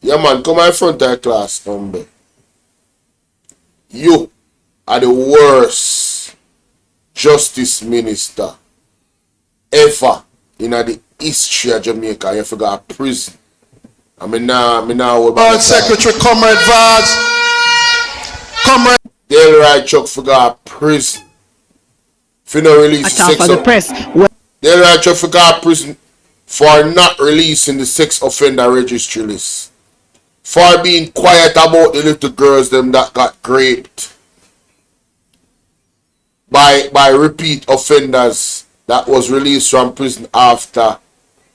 Yeah, man, come in front of the class, humble. You are the worst justice minister ever in the history of Jamaica. You forgot prison. I mean now Secretary Comrade Vaz. Comrade Delroy Chuck forgot prison. If you not release the sex for the press. Delroy Chuck forgot prison for not releasing the sex offender registry list. For being quiet about the little girls them that got raped by repeat offenders that was released from prison after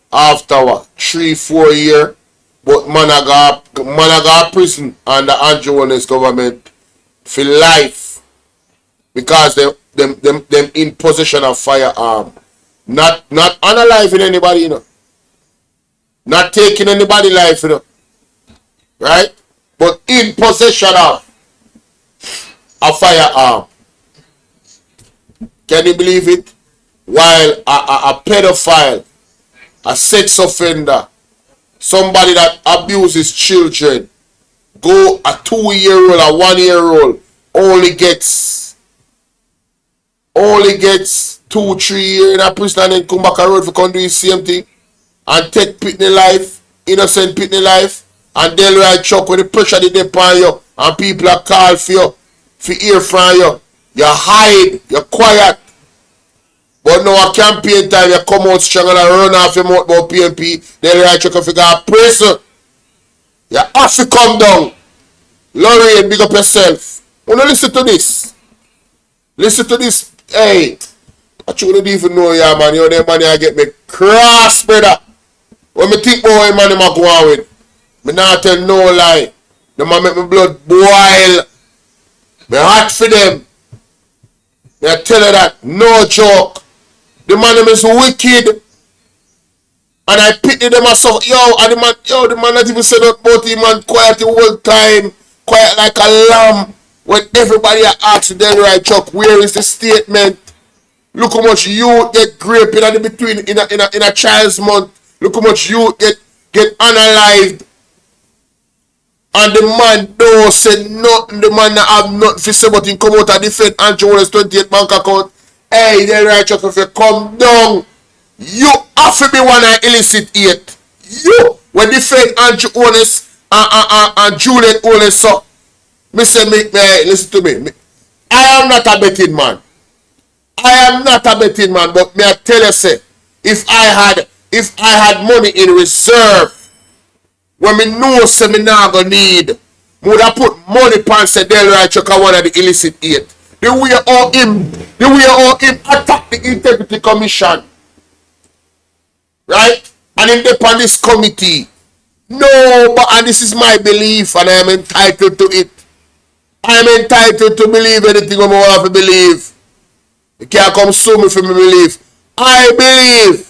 what 3-4 years. But man I got prison under Andrew Warner's government for life because them in possession of firearm. Not unaliving anybody, you know. Not taking anybody life, you know. Right? But in possession of a firearm. Can you believe it? While a pedophile, a sex offender, somebody that abuses children, go a 2-year-old, a 1-year-old, only gets 2-3 years in a prison and then come back a road for come do the same thing and take pitney life, innocent pitney life, and Delroy Chuck with the pressure they upon you and people are call for you, for hear from you. You hide, you're quiet. But now a campaign time, you come out strong and run off your mouth about PNP, Delroy Chuck if you got prison. You have to come down. Lorraine, big up yourself. Wanna listen to this? Listen to this. Hey, I don't even know ya, man. You know, them man, you get me cross, brother. When me think about man, them a go on with. Me not tell no lie. Them a make me blood boil. Me hot for them. Me I tell you that, no joke. The man them is wicked. And I pity them myself. The man not even said that about him, man. Quiet the whole time. Quiet like a lamb. When everybody asks Delroy Chuck, where is the statement? Look how much youth get raped in between in a child's month. Look how much youth get unalived. And the man don't say nothing. The man not have nothing to say, but he come out and defend Andrew Warner's 28 bank account. Hey, Delroy Chuck, if you come down, you have to be one of illicit 8. You when defend Andrew Warner's and Juliet Warner's so. Listen to me. I am not a betting man. But may I tell you, say, if I had money in reserve, when me know say me not gonna need, would I put money pan say Delroy Chuck one of the illicit 8. The way all him attack the Integrity Commission. Right? And him depend this committee. No, and this is my belief and I am entitled to it. I am entitled to believe anything I want to believe. You can't come sue me for me belief. I believe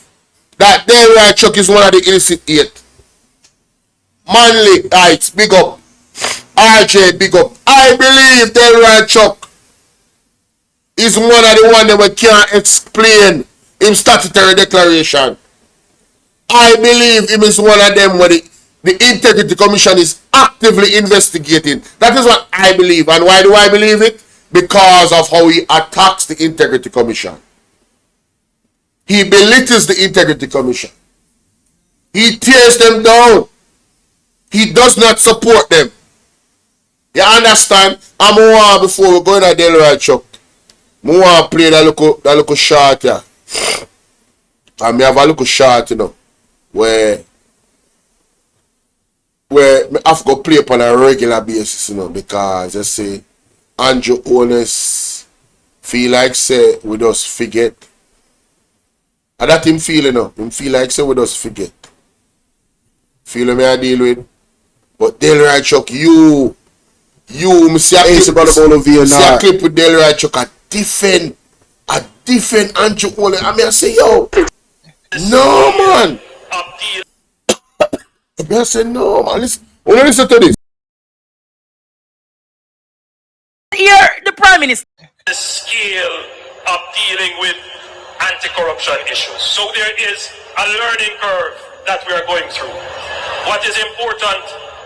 that Delroy Chuck is one of the illicit 8. Manly Heights, big up. RJ, big up. I believe Delroy Chuck is one of the ones that we can't explain in statutory declaration. I believe him is one of them where the Integrity Commission is actively investigating. That is what I believe. And why do I believe it? Because of how he attacks the Integrity Commission. He belittles the Integrity Commission. He tears them down. He does not support them. You understand? I'm before we go to Delroy Chuck. I want to play that little shot here. And I have a little shot, you know, where I have to play upon a regular basis, you know, because I say Andrew Warner's feel like say we just forget. And that him feel, you know, him feel like say we just forget. Feel me I deal with. But Delroy Chuck, you see a clip with Delroy Chuck, a different Andrew Warner. I mean I say, yo, no man. I say no man. Listen to this. Here, the Prime Minister. The scale of dealing with anti-corruption issues. So there is a learning curve that we are going through. What is important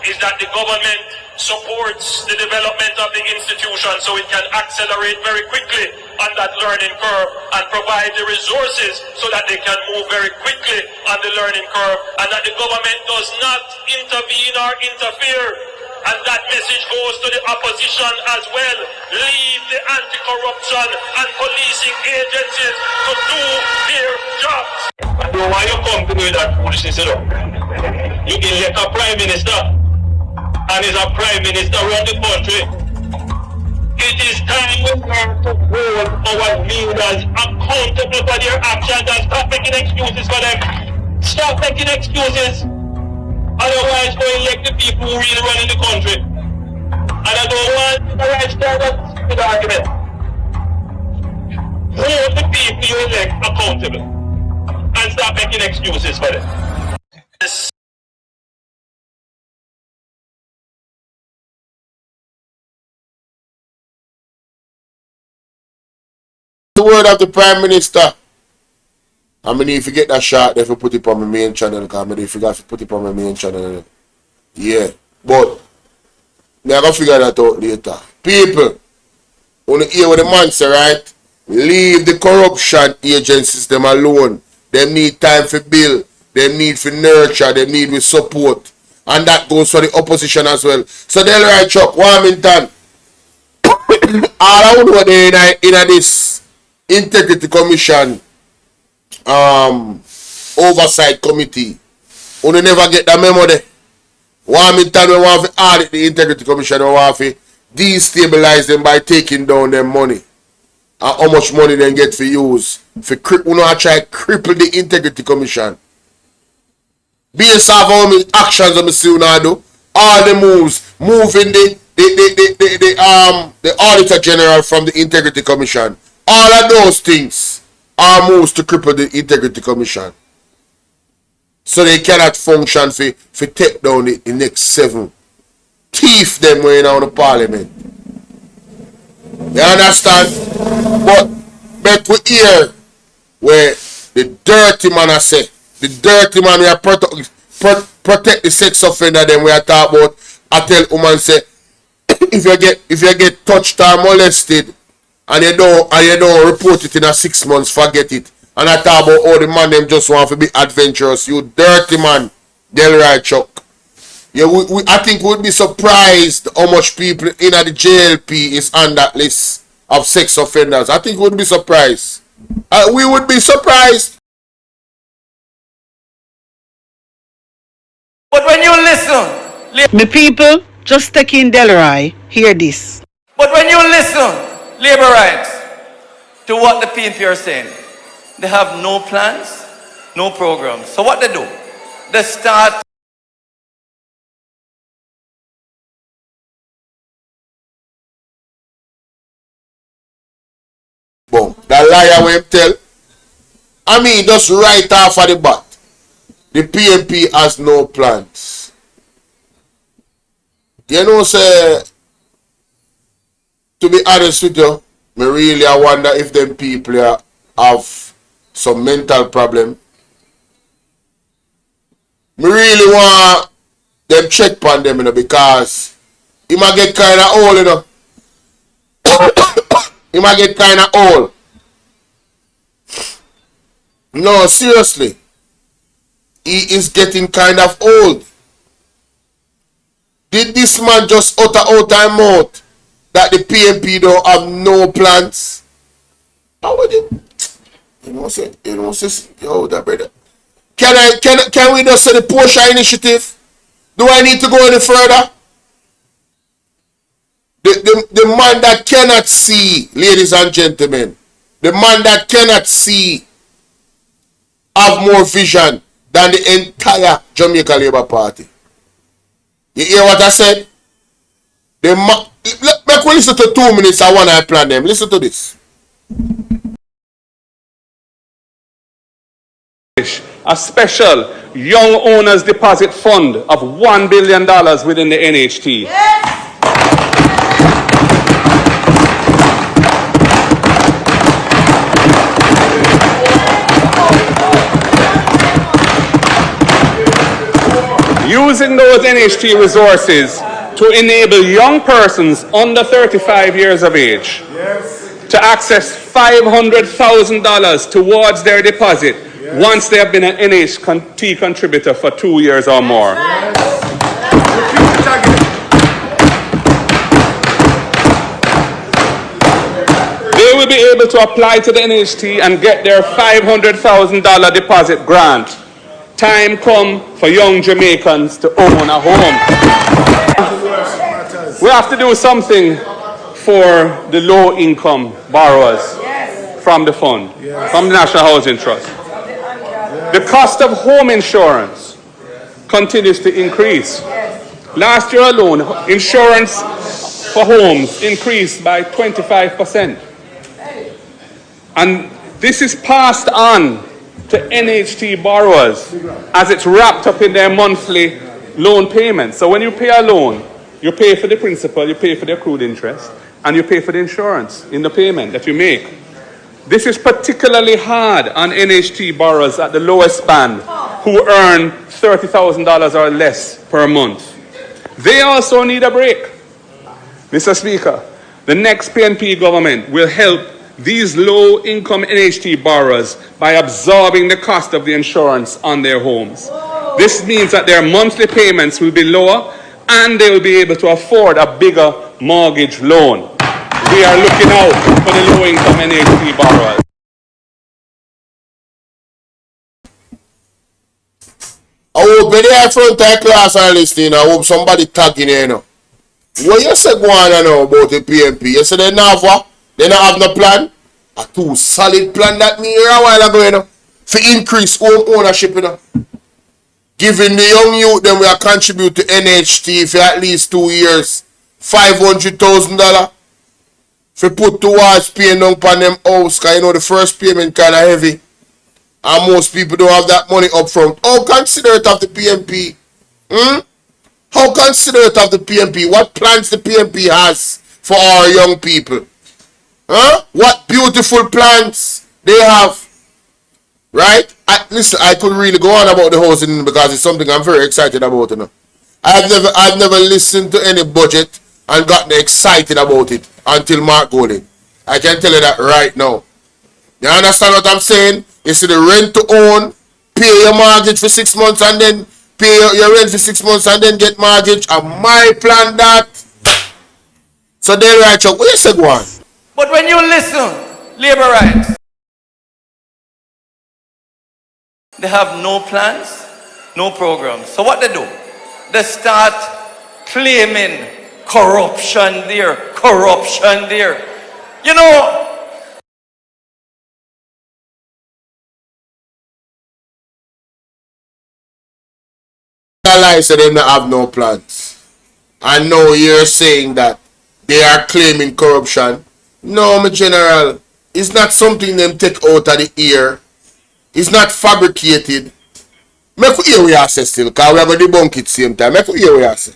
is that the government supports the development of the institution so it can accelerate very quickly on that learning curve and provide the resources so that they can move very quickly on the learning curve, and that the government does not intervene or interfere. And that message goes to the opposition as well. Leave the anti-corruption and policing agencies to do their jobs. I don't want you come to me with that foolishness, you know. You elect a prime minister, and is a prime minister around the country. It is time we learn to hold our leaders accountable for their actions and stop making excuses for them. Stop making excuses. Otherwise, go elect the people who really run in the country. And I don't want the right stand with the argument. Hold the people you elect accountable and stop making excuses for them. The word of the Prime Minister. I mean, if you get that shot, they will put it on my main channel. Because I mean, if you got to put it on my main channel. Yeah. But, I'm going to figure that out later. People, want to hear what the man say, right? Leave the corruption agencies them alone. They need time for build. They need for nurture. They need with support. And that goes for the opposition as well. So, Delroy Chuck, Warmington. All I know in this Integrity Commission oversight committee. We never get that memo there. Warmington, we want to audit the Integrity Commission. We want to destabilize them by taking down their money. And how much money they get for use. We want to try to cripple the Integrity Commission. Based off how many actions I'm see now do, all the moves, moving the Auditor General from the Integrity Commission. All of those things are moves to cripple the Integrity Commission. So they cannot function for take down the next 7. Thief them when on the parliament. You understand? But we hear where the dirty man I say, the dirty man we are protect the sex offender, then we are talk about. I tell woman say if you get touched or molested and you don't report it in a 6 months, forget it. And I talk about all the man them just want to be adventurous. You dirty man, Delroy Chuck. Yeah, I think we'd be surprised how much people in the JLP is on that list of sex offenders. I think we'd be surprised. We would be surprised. But when you listen, Me people, just take in Delroy, hear this. but when you listen, labor rights, to what the PNP are saying, they have no plans, no programs. So what they do? They start Boom. That liar will tell. I mean, just right off of the bat. The PNP has no plans. You know, say, to be honest with you, me really I wonder if them people have some mental problem. Me really want them check on them, you know, because he might get kind of old, you know. He might get kind of old. No, seriously. He is getting kind of old. Did this man just utter out time mouth that the PNP don't have no plans? How would it? You know yo, that brother. Can we just say the Porsche initiative? Do I need to go any further? The man that cannot see, ladies and gentlemen, the man that cannot see have more vision than the entire Jamaica Labour Party. You hear what I said? Make we listen to 2 minutes. I want to plan them. Listen to this. A special Young Owners Deposit Fund of $1 billion within the NHT. Yes. using those NHT resources to enable young persons under 35 years of age to access $500,000 towards their deposit once they have been an NHT contributor for 2 years or more. They will be able to apply to the NHT and get their $500,000 deposit grant. Time come for young Jamaicans to own a home. We have to do something for the low-income borrowers from the fund, from the National Housing Trust. The cost of home insurance continues to increase. Last year alone, insurance for homes increased by 25%. And this is passed on to NHT borrowers as it's wrapped up in their monthly loan payments. So when you pay a loan, you pay for the principal, you pay for the accrued interest, and you pay for the insurance in the payment that you make. This is particularly hard on NHT borrowers at the lowest band who earn $30,000 or less per month. They also need a break. Mr. Speaker, the next PNP government will help these low-income NHT borrowers by absorbing the cost of the insurance on their homes. This means that their monthly payments will be lower and they will be able to afford a bigger mortgage loan. We are looking out for the low-income NHT borrowers. I hope the front of class are listening. I hope somebody tagging here now. What you say go on now about the PNP? You say they don't have what? They don't have no plan? A too solid plan that me here a while ago, you know, for increase home ownership, you know. Giving the young youth them will contribute to NHT for at least 2 years, $500,000 for put towards paying down upon them house, because you know the first payment kind of heavy. And most people don't have that money up front. How considerate of the PNP? How considerate of the PNP? What plans the PNP has for our young people? What beautiful plans they have. Right? Listen, I could really go on about the housing because it's something I'm very excited about. You know? I've never listened to any budget and gotten excited about it until Mark Golding. I can tell you that right now. You understand what I'm saying? You see the rent to own, pay your mortgage for 6 months and then pay your rent for 6 months and then get mortgage. And my plan that. So Delroy, Chuck, what you say go on? But when you listen, labor rights, they have no plans, no programs. So what they do? They start claiming corruption there, corruption there. You know, I said they don't have no plans. I know you're saying that they are claiming corruption. No, my general, it's not something them take out of the air. It's not fabricated. Make we hear what you say still, because we are going to debunk it same time. Make we hear what you say.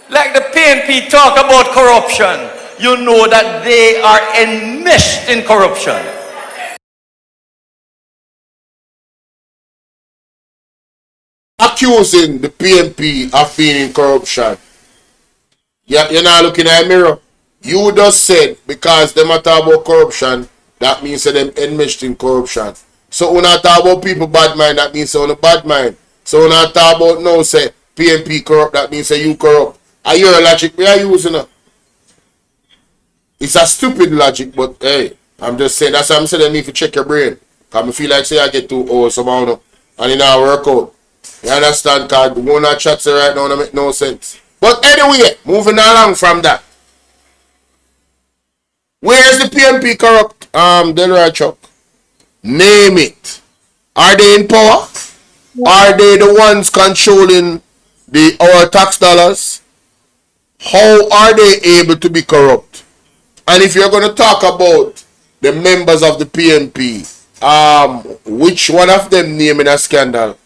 like the PNP talk about corruption, you know that they are enmeshed in corruption. Accusing the PNP of being in corruption. You're not looking at a mirror. You just said because they talk about corruption, that means that them enmeshed in corruption. So when I talk about people bad mind, that means they on a bad mind. So when I talk about no say PNP corrupt, that means say you corrupt. Are you a logic we are using it? It's a stupid logic, but hey, I'm just saying that's why I'm saying I need to check your brain. Cause I feel like say I get too old somehow and it not work out. You understand? Cause the one that chats right now don't make no sense. But anyway, moving along from that. Where is the PNP corrupt? Delroy Chuck. Name it. Are they in power? Are they the ones controlling our tax dollars? How are they able to be corrupt? And if you're going to talk about the members of the PNP, which one of them naming a scandal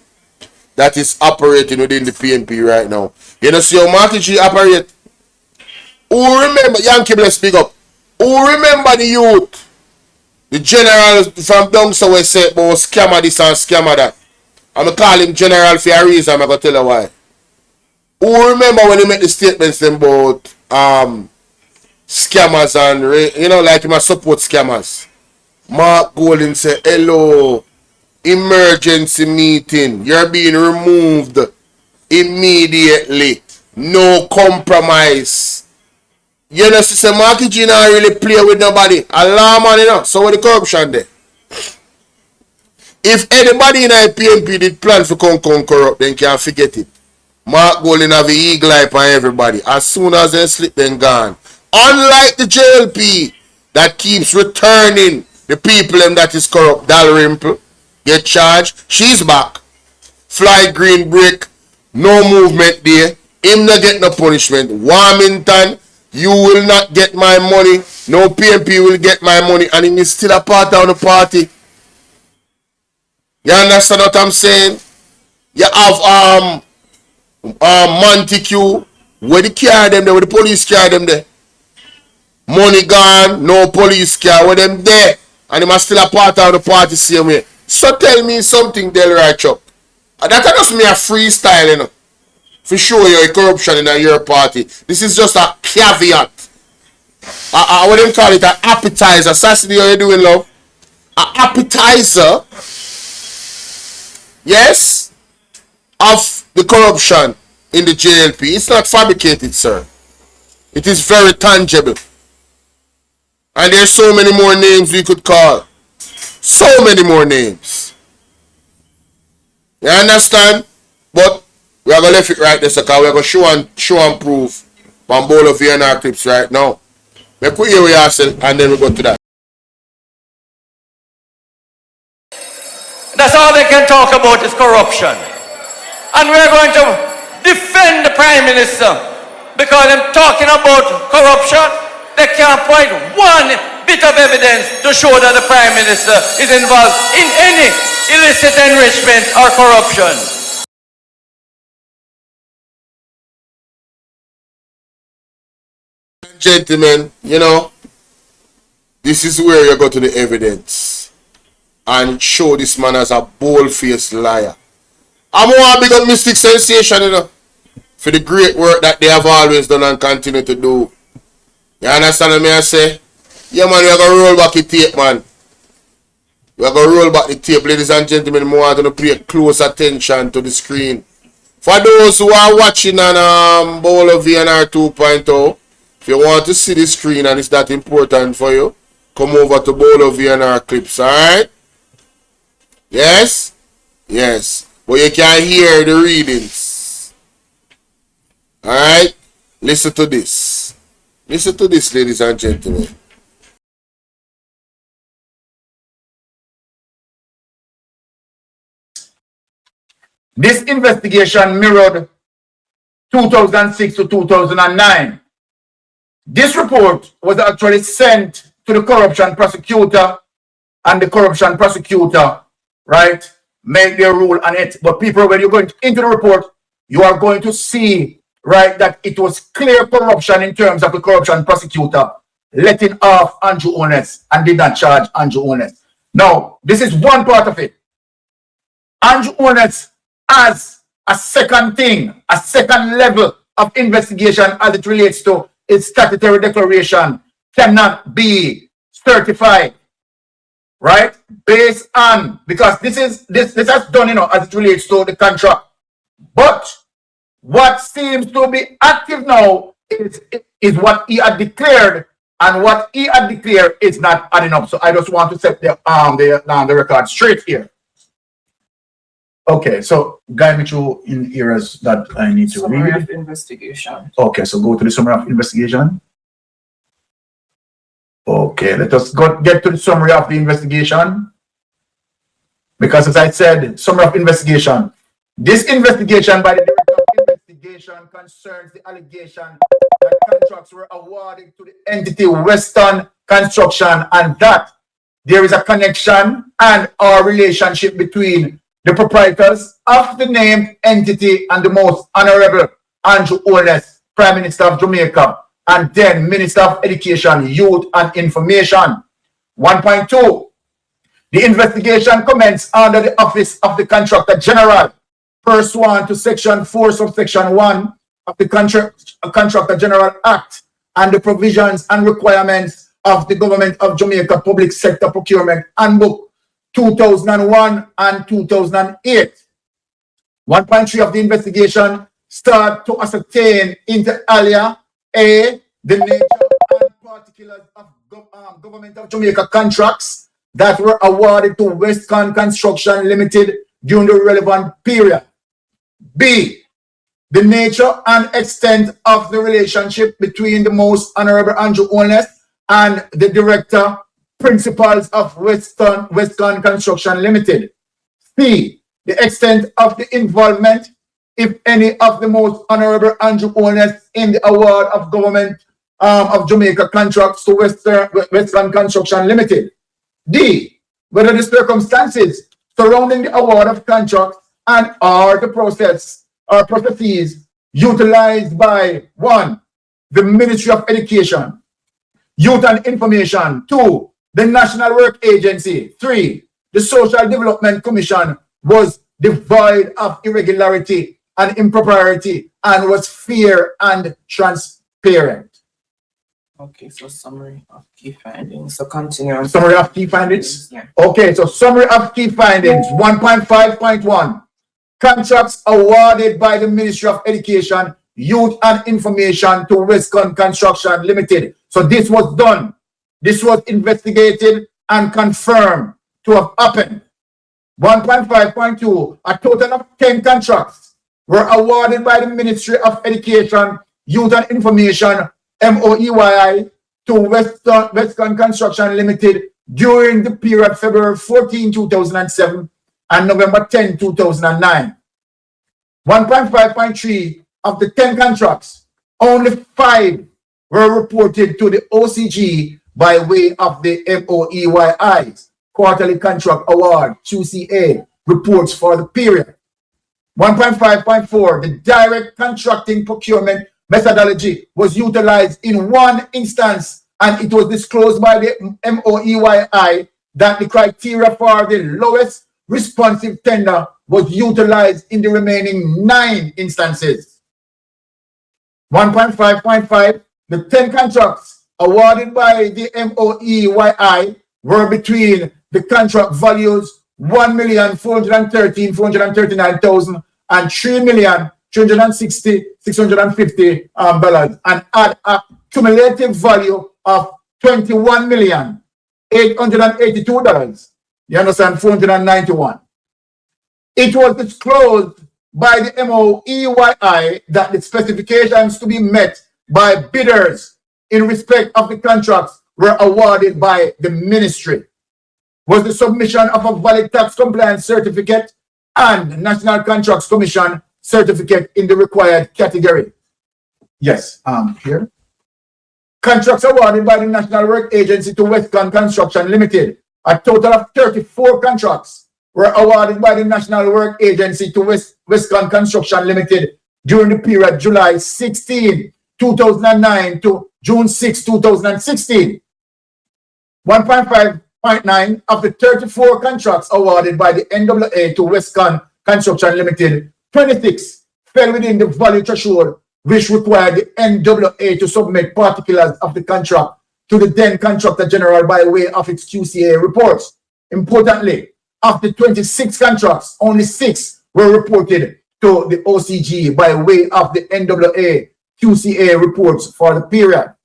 that is operating within the PNP right now? You know, see how Marty G operate? Who remember, Yankee Bless big up, who remember the youth? The generals from down south say about scammer this and scammer that. I'm going to call him general for a reason. I'm going to tell you why. Who remember when he made the statements about scammers and, you know, like him support scammers? Mark Golden said, hello, emergency meeting. You're being removed immediately. No compromise. You know, Sister Marky G not really play with nobody. Alarm on, you know. So what the corruption there? If anybody in IPMP did plan for come corrupt, then can't forget it. Mark Golden have the eagle eye on everybody. As soon as they slip, then gone. Unlike the JLP that keeps returning the people that is corrupt. Dalrymple get charged. She's back. Fly green break. No movement there. Him not get no punishment. Warmington, you will not get my money. No PMP will get my money. And he is still a part of the party. You understand what I'm saying? You have Montague. Where the car them there? Where the police car them there? Money gone. No police car. Where them there? And he must still a part of the party same way. So tell me something, Delroy Chuck. That just me a freestyle, you know. For sure you're a corruption in your party. This is just a caveat. What do you call it? An appetizer. Sassy, how you doing, love? An appetizer. Yes? Of the corruption in the JLP. It's not fabricated, sir. It is very tangible. And there's so many more names we could call. So many more names. You understand? But we are going to leave it right there, because we are going to show and prove on Bolo VNR clips right now. We put here with yourself and then we go to that. That's all they can talk about is corruption. And we're going to defend the Prime Minister because I'm talking about corruption. They can't point one bit of evidence to show that the Prime Minister is involved in any illicit enrichment or corruption. Gentlemen, you know, this is where you go to the evidence and show this man as a bold-faced liar. I'm going to big up Mystic Sensation, you know, for the great work that they have always done and continue to do. You understand what I say? Yeah, man, we're going to roll back the tape, man. We're going to roll back the tape. Ladies and gentlemen, I want to pay close attention to the screen. For those who are watching on Bolo VNR 2.0, if you want to see the screen and it's that important for you, come over to Bolo VNR clips, alright? Yes? Yes. But you can hear the readings. Alright? Listen to this. Listen to this, ladies and gentlemen. This investigation mirrored 2006 to 2009. This report was actually sent to the corruption prosecutor, and the corruption prosecutor, right, made their rule on it. But people, when you're going into the report, you are going to see, right, that it was clear corruption in terms of the corruption prosecutor letting off Andrew Honest and did not charge Andrew Honest. Now, this is one part of it. Andrew Honest has a second thing, a second level of investigation as it relates to its statutory declaration cannot be certified, right? Based on, because this has done, you know, as it relates to the contract. But what seems to be active now is what he had declared, and what he had declared is not adding up. So I just want to set the record straight here. Okay, so guide me through in areas that I need to read. Summary of investigation. Okay, so go to the summary of investigation. Okay, let us get to the summary of the investigation. Because as I said, summary of investigation. This investigation by the Director of Investigation concerns the allegation that contracts were awarded to the entity Western Construction, and that there is a connection and or relationship between the proprietors of the named entity and the Most Honorable Andrew Honest, Prime Minister of Jamaica, and then Minister of Education, Youth and Information. 1.2. The investigation commenced under the Office of the Contractor General, pursuant to Section 4, Subsection 1 of the Contractor General Act and the provisions and requirements of the Government of Jamaica Public Sector Procurement Handbook 2001 and 2008. 1.3 of the investigation start to ascertain inter alia A, the nature and particulars of Government of Jamaica contracts that were awarded to Westcon Construction Limited during the relevant period. B, the nature and extent of the relationship between the Most Honorable Andrew Holness and the Director Principals of Westcon Construction Limited. C, the extent of the involvement, if any, of the Most Honorable Andrew Holness in the award of Government of Jamaica contracts to Westcon Construction Limited. D, whether the circumstances surrounding the award of contracts and or the process or processes utilized by 1, the Ministry of Education, Youth and Information, 2, the National Work Agency, 3, the Social Development Commission was devoid of irregularity and impropriety and was fair and transparent. Okay, so summary of key findings. So continue on. Summary of key findings? Yeah. Okay, so summary of key findings, 1.5.1. Contracts awarded by the Ministry of Education, Youth and Information to Westcon Construction Limited. So this was done. This was investigated and confirmed to have happened. 1.5.2, a total of 10 contracts were awarded by the Ministry of Education, Youth and Information, MOEYI, to Westcon Construction Limited during the period February 14, 2007 and November 10, 2009. 1.5.3 of the 10 contracts, only 5 were reported to the OCG by way of the MOEYI's Quarterly Contract Award, QCA, reports for the period. 1.5.4, the direct contracting procurement methodology was utilized in one instance, and it was disclosed by the MOEYI that the criteria for the lowest responsive tender was utilized in the remaining 9 instances. 1.5.5, the 10 contracts awarded by the MOEYI were between the contract values $1,413,439,000 and $3,360,650 and add a cumulative value of $21,882. You understand? 491. It was disclosed by the MOEYI that the specifications to be met by bidders in respect of the contracts were awarded by the ministry. Was the submission of a valid tax compliance certificate and National Contracts Commission certificate in the required category. Yes, here. Contracts awarded by the National Work Agency to Westcon Construction Limited. A total of 34 contracts were awarded by the National Work Agency to Westcon Construction Limited during the period July 16, 2009 to June 6, 2016. 1.5.9 of the 34 contracts awarded by the NWA to Westcon Construction Limited, 26 fell within the value threshold, which required the NWA to submit particulars of the contract to the then Contractor General by way of its QCA reports. Importantly, of the 26 contracts, only 6 were reported to the OCG by way of the NWA QCA reports for the period.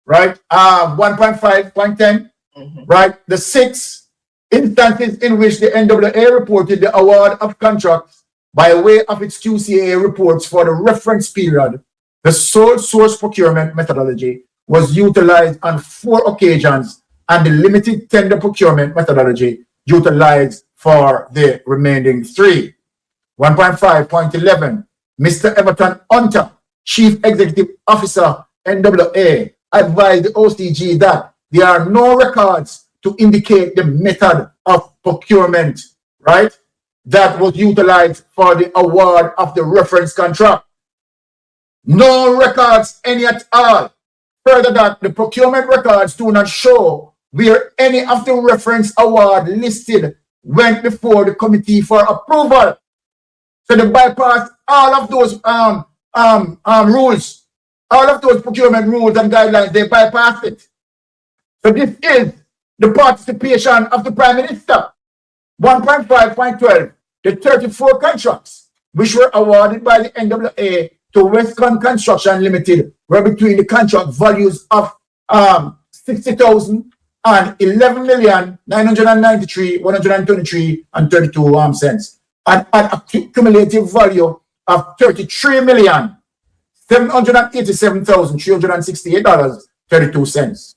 Right? 1.5.10, right? The 6 instances in which the NWA reported the award of contracts by way of its QCA reports for the reference period, the sole source procurement methodology was utilized on 4 occasions, and the limited tender procurement methodology utilized for the remaining 3. 1.5.11, Mr. Everton Hunter, Chief Executive Officer, NWA, advised the OCG that there are no records to indicate the method of procurement, right, that was utilized for the award of the reference contract. No records, any at all. Further, that the procurement records do not show where any of the reference award listed went before the committee for approval. So they bypassed all of those rules, all of those procurement rules and guidelines. They bypassed it. So this is the participation of the Prime Minister. 1.5.12, the 34 contracts which were awarded by the NWA to Westcon Construction Limited were between the contract values of 60,000 and 11,993,123 and 32 cents, and an cumulative value of $33,787,368.32.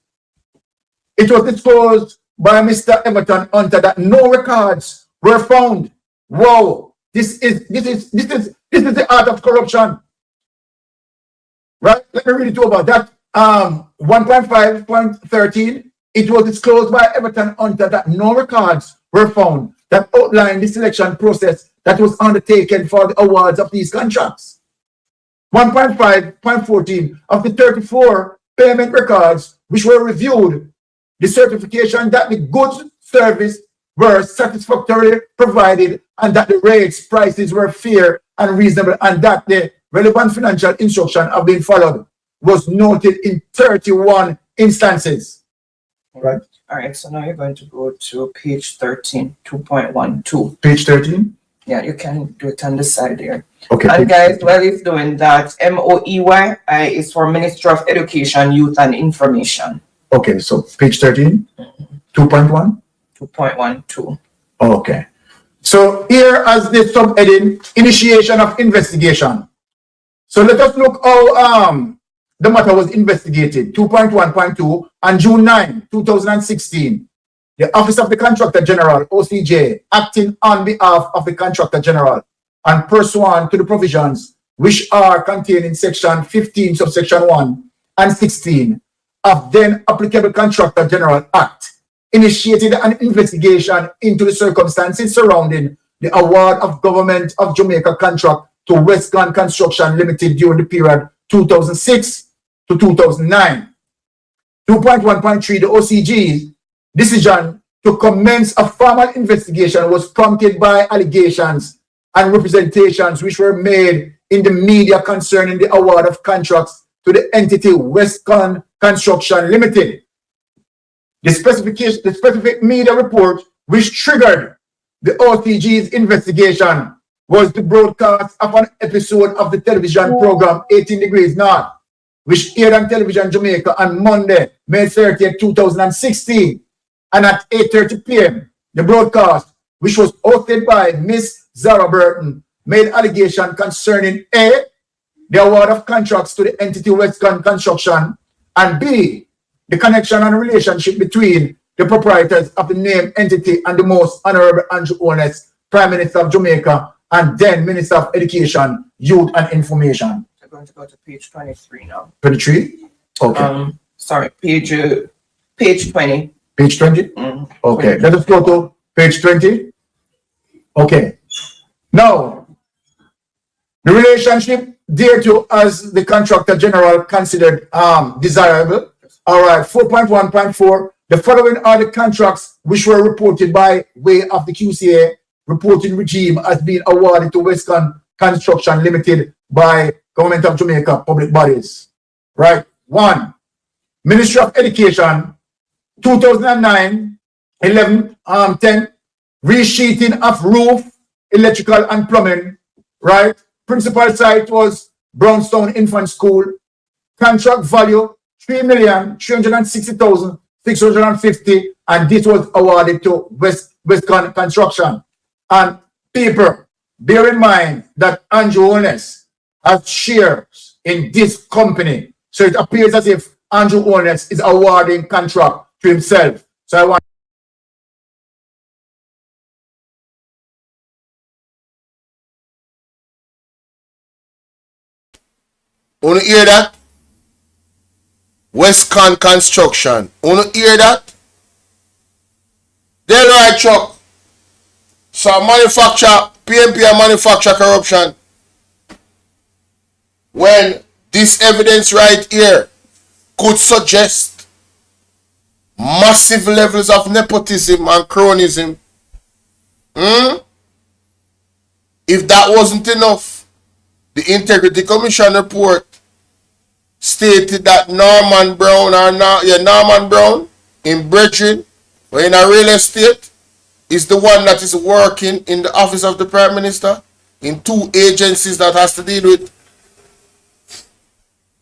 It was disclosed by Mr. Everton Hunter that no records were found. Wow, this is the art of corruption. Right? Let me read it over. That 1.5.13, it was disclosed by Everton Hunter that no records were found that outlined the selection process that was undertaken for the awards of these contracts. 1.5.14 of the 34 payment records which were reviewed, the certification that the goods service were satisfactorily provided and that the rates, prices were fair and reasonable and that the relevant financial instruction have been followed was noted in 31 instances. Right? All right, so now you're going to go to page 13, 2.12. Page 13? Yeah, you can do it on the side there. Okay. And guys, while he's doing that, MOEY is for Ministry of Education, Youth and Information. Okay, so page 13, 2.1? 2.12. Okay. So here as the subheading, initiation of investigation. So let us look how the matter was investigated. 2.1.2 on June 9, 2016. The Office of the Contractor General, OCJ, acting on behalf of the Contractor General and pursuant to the provisions which are contained in section 15, subsection 1 and 16 of then applicable Contractor General Act, initiated an investigation into the circumstances surrounding the award of Government of Jamaica contract to Westcon Construction Limited during the period 2006 to 2009. 2.1.3, the OCG's decision to commence a formal investigation was prompted by allegations and representations which were made in the media concerning the award of contracts to the entity Westcon Construction Limited. The specific media report which triggered the OCG's investigation was the broadcast of an episode of the television program 18 Degrees North, which aired on Television Jamaica on Monday, May 30th, 2016. And at 8:30 p.m., the broadcast, which was hosted by Miss Zara Burton, made allegation concerning A, the award of contracts to the entity Westcon Construction, and B, the connection and relationship between the proprietors of the named entity and the Most Honorable Andrew Holness, Prime Minister of Jamaica, and then Minister of Education, Youth and Information. We're going to go to page 23 now. 23? Okay. Sorry, page 20. Page 20? Okay, let us go to page 20. Okay. Now, the relationship thereto as the Contractor General considered desirable. All right, 4.1.4. The following are the contracts which were reported by way of the QCA reporting regime as being awarded to Westcon Construction Limited by Government of Jamaica public bodies. Right. 1. Ministry of Education, 2009, 11, 10, resheeting of roof, electrical and plumbing. Right. Principal site was Brownstone Infant School. Contract value $3,360,650, and this was awarded to Westcon Construction. And people, bear in mind that Andrew Holness has shares in this company, so it appears as if Andrew Holness is awarding contract to himself. So I want to hear that? Westcon Construction. Wanna hear that? Delroy truck. So manufacture, PMP and manufacture corruption. When this evidence right here could suggest massive levels of nepotism and cronyism. If that wasn't enough, the Integrity Commission report stated that Norman Brown in Brethren, or in a real estate, is the one that is working in the office of the Prime Minister in 2 agencies that has to deal with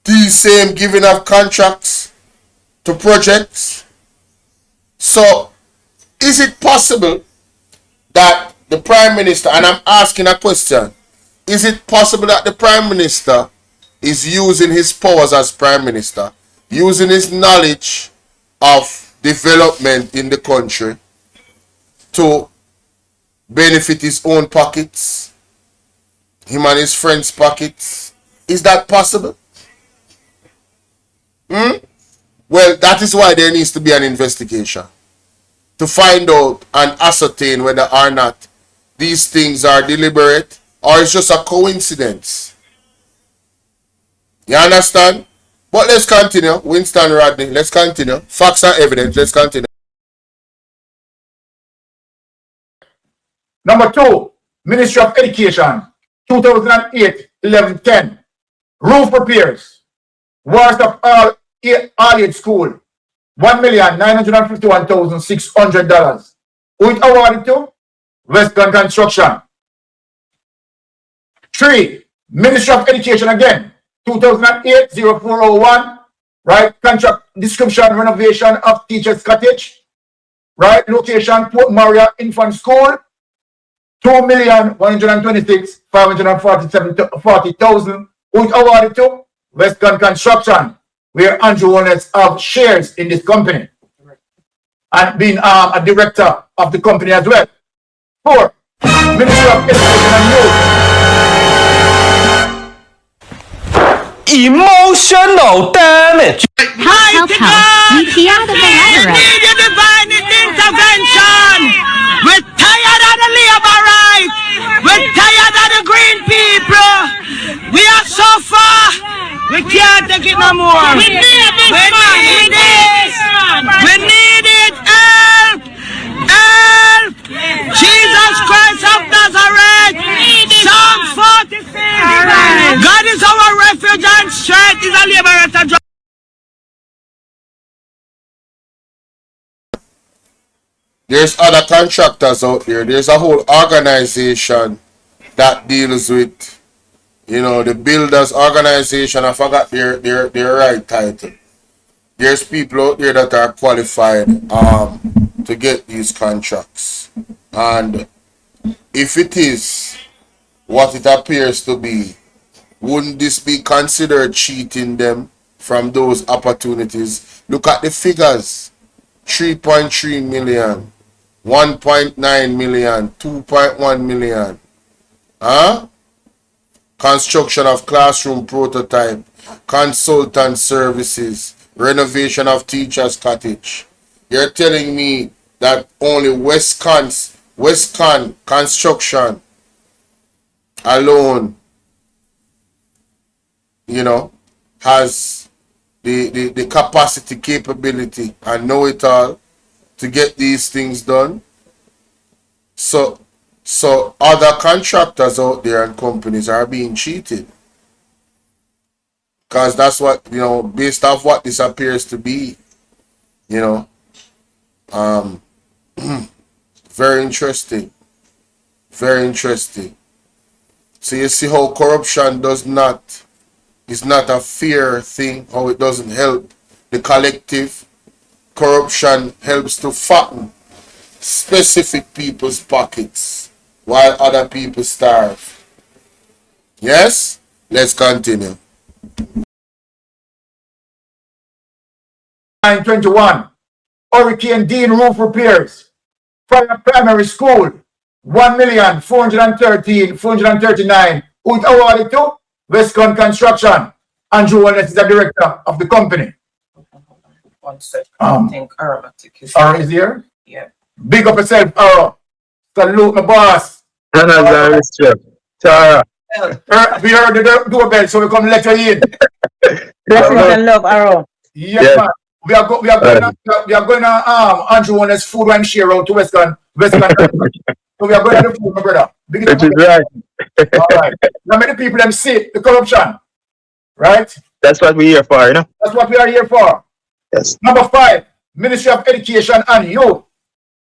these same giving of contracts to projects. So, is it possible that the Prime Minister, and I'm asking a question, is it possible that the Prime Minister is using his powers as Prime Minister, using his knowledge of development in the country to benefit his own pockets, him and his friends' pockets? Is that possible? Well, that is why there needs to be an investigation to find out and ascertain whether or not these things are deliberate or it's just a coincidence. You understand? But let's continue. Winston Rodney, let's continue. Facts and evidence, let's continue. Number 2, Ministry of Education, 2008-11-10. Roof repairs. Warstop all-age school, $1,951,600. Who it awarded to? Western Construction. 3, Ministry of Education again, 2008-0401, right? Contract description renovation of Teachers Cottage, right? Location Port Maria Infant School, $2,126,540,000. Who it awarded to? Western Construction, where Andrew Holness have shares in this company and being a director of the company as well. 4, Ministry of Education and Youth. Emotional damage. Help. You key out of the rhetoric. We need your divine intervention. We're tired of the labor rights. We're tired of the green people. We are so far. We can't take it no more. We need this. We need this. We need it. Help. Help. Jesus Christ of Nazareth. Psalm 46. God is our refuge and strength. Is a liberator. There's other contractors out there. There's a whole organization that deals with, you know, the builders organization. I forgot their right title. There's people out there that are qualified to get these contracts. And if it is what it appears to be, wouldn't this be considered cheating them from those opportunities? Look at the figures. 3.3 million, 1.9 million, 2.1 million. Construction of classroom prototype, consultant services, renovation of teachers' cottage. You're telling me that only Westcon Construction alone, you know, has the capacity, capability, and know-it-all to get these things done. So other contractors out there and companies are being cheated. Because that's what, you know, based off what this appears to be, you know. Very interesting. Very interesting. So you see how corruption is not a fair thing, how it doesn't help the collective. Corruption helps to fatten specific people's pockets while other people starve. Yes? Let's continue. 921. Hurricane Dean roof repairs. Primary school, 1,413,439. Who it awarded to? Westcon Construction. Andrew Holness is the director of the company. One second. I think Aromatic is Ara is here? Yeah. Big up yourself, Ara. Salute my boss. Tara. We heard the doorbell, so we come let her in. Blessings and love, Arrow. Yes, man. we are going to Andrew Warner's food and share out to Western. So we are going to the food, my brother. Which is right. All right. Now many people them see the corruption. Right? That's what we're here for, you know? That's what we are here for. Yes. Number 5, Ministry of Education and Youth,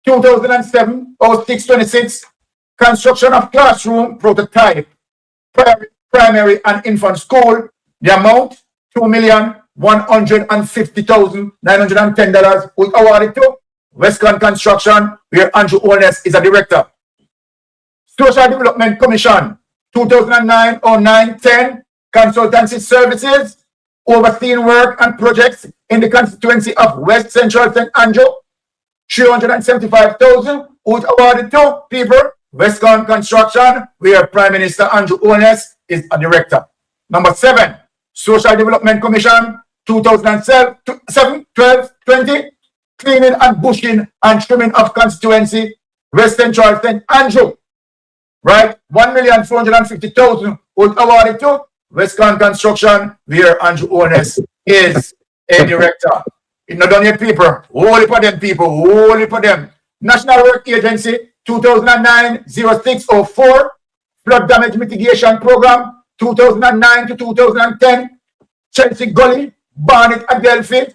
2007-06-26, construction of classroom prototype, primary and infant school. The amount, $2,150,910, was awarded to Western Construction, where Andrew Holness is a director. Social Development Commission, 2009-09-10, consultancy services, overseeing work and projects in the constituency of West Central St. Andrew, $375,000, was awarded to people, Western Construction, where Prime Minister Andrew Holness is a director. Number 7, Social Development Commission, 2007-12-20, cleaning and bushing and trimming of constituency, West Central St. Andrew, right? $1,450,000 was awarded to Western Construction, where Andrew Holness is a director. It's not done yet, people. Holy for them, people. Holy for them. National Work Agency, 2009-06-04, Flood Damage Mitigation Program, 2009 to 2010, Chelsea Gully, Barnet, Adelphi.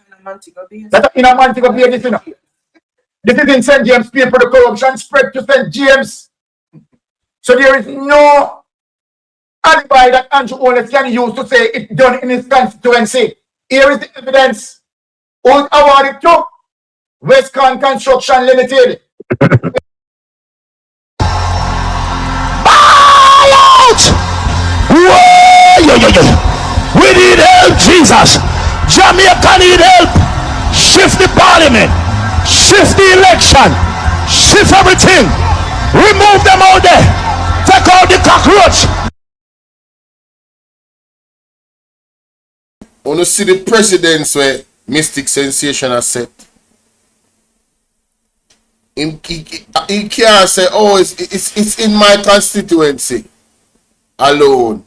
That's in a Montego Bay, this, you know. This is in St. James, people. The corruption spread to St. James. So there is no alibi that Andrew Holness can use to say it's done in his constituency. Here is the evidence. Was awarded to Western Construction Limited. Out! We need help, Jesus. Jamaica need help. Shift the parliament. Shift the election. Shift everything. Remove them out there. Take out the cockroach. I want to see the precedents where Mystic Sensation has set. He can't say, oh, it's in my constituency alone.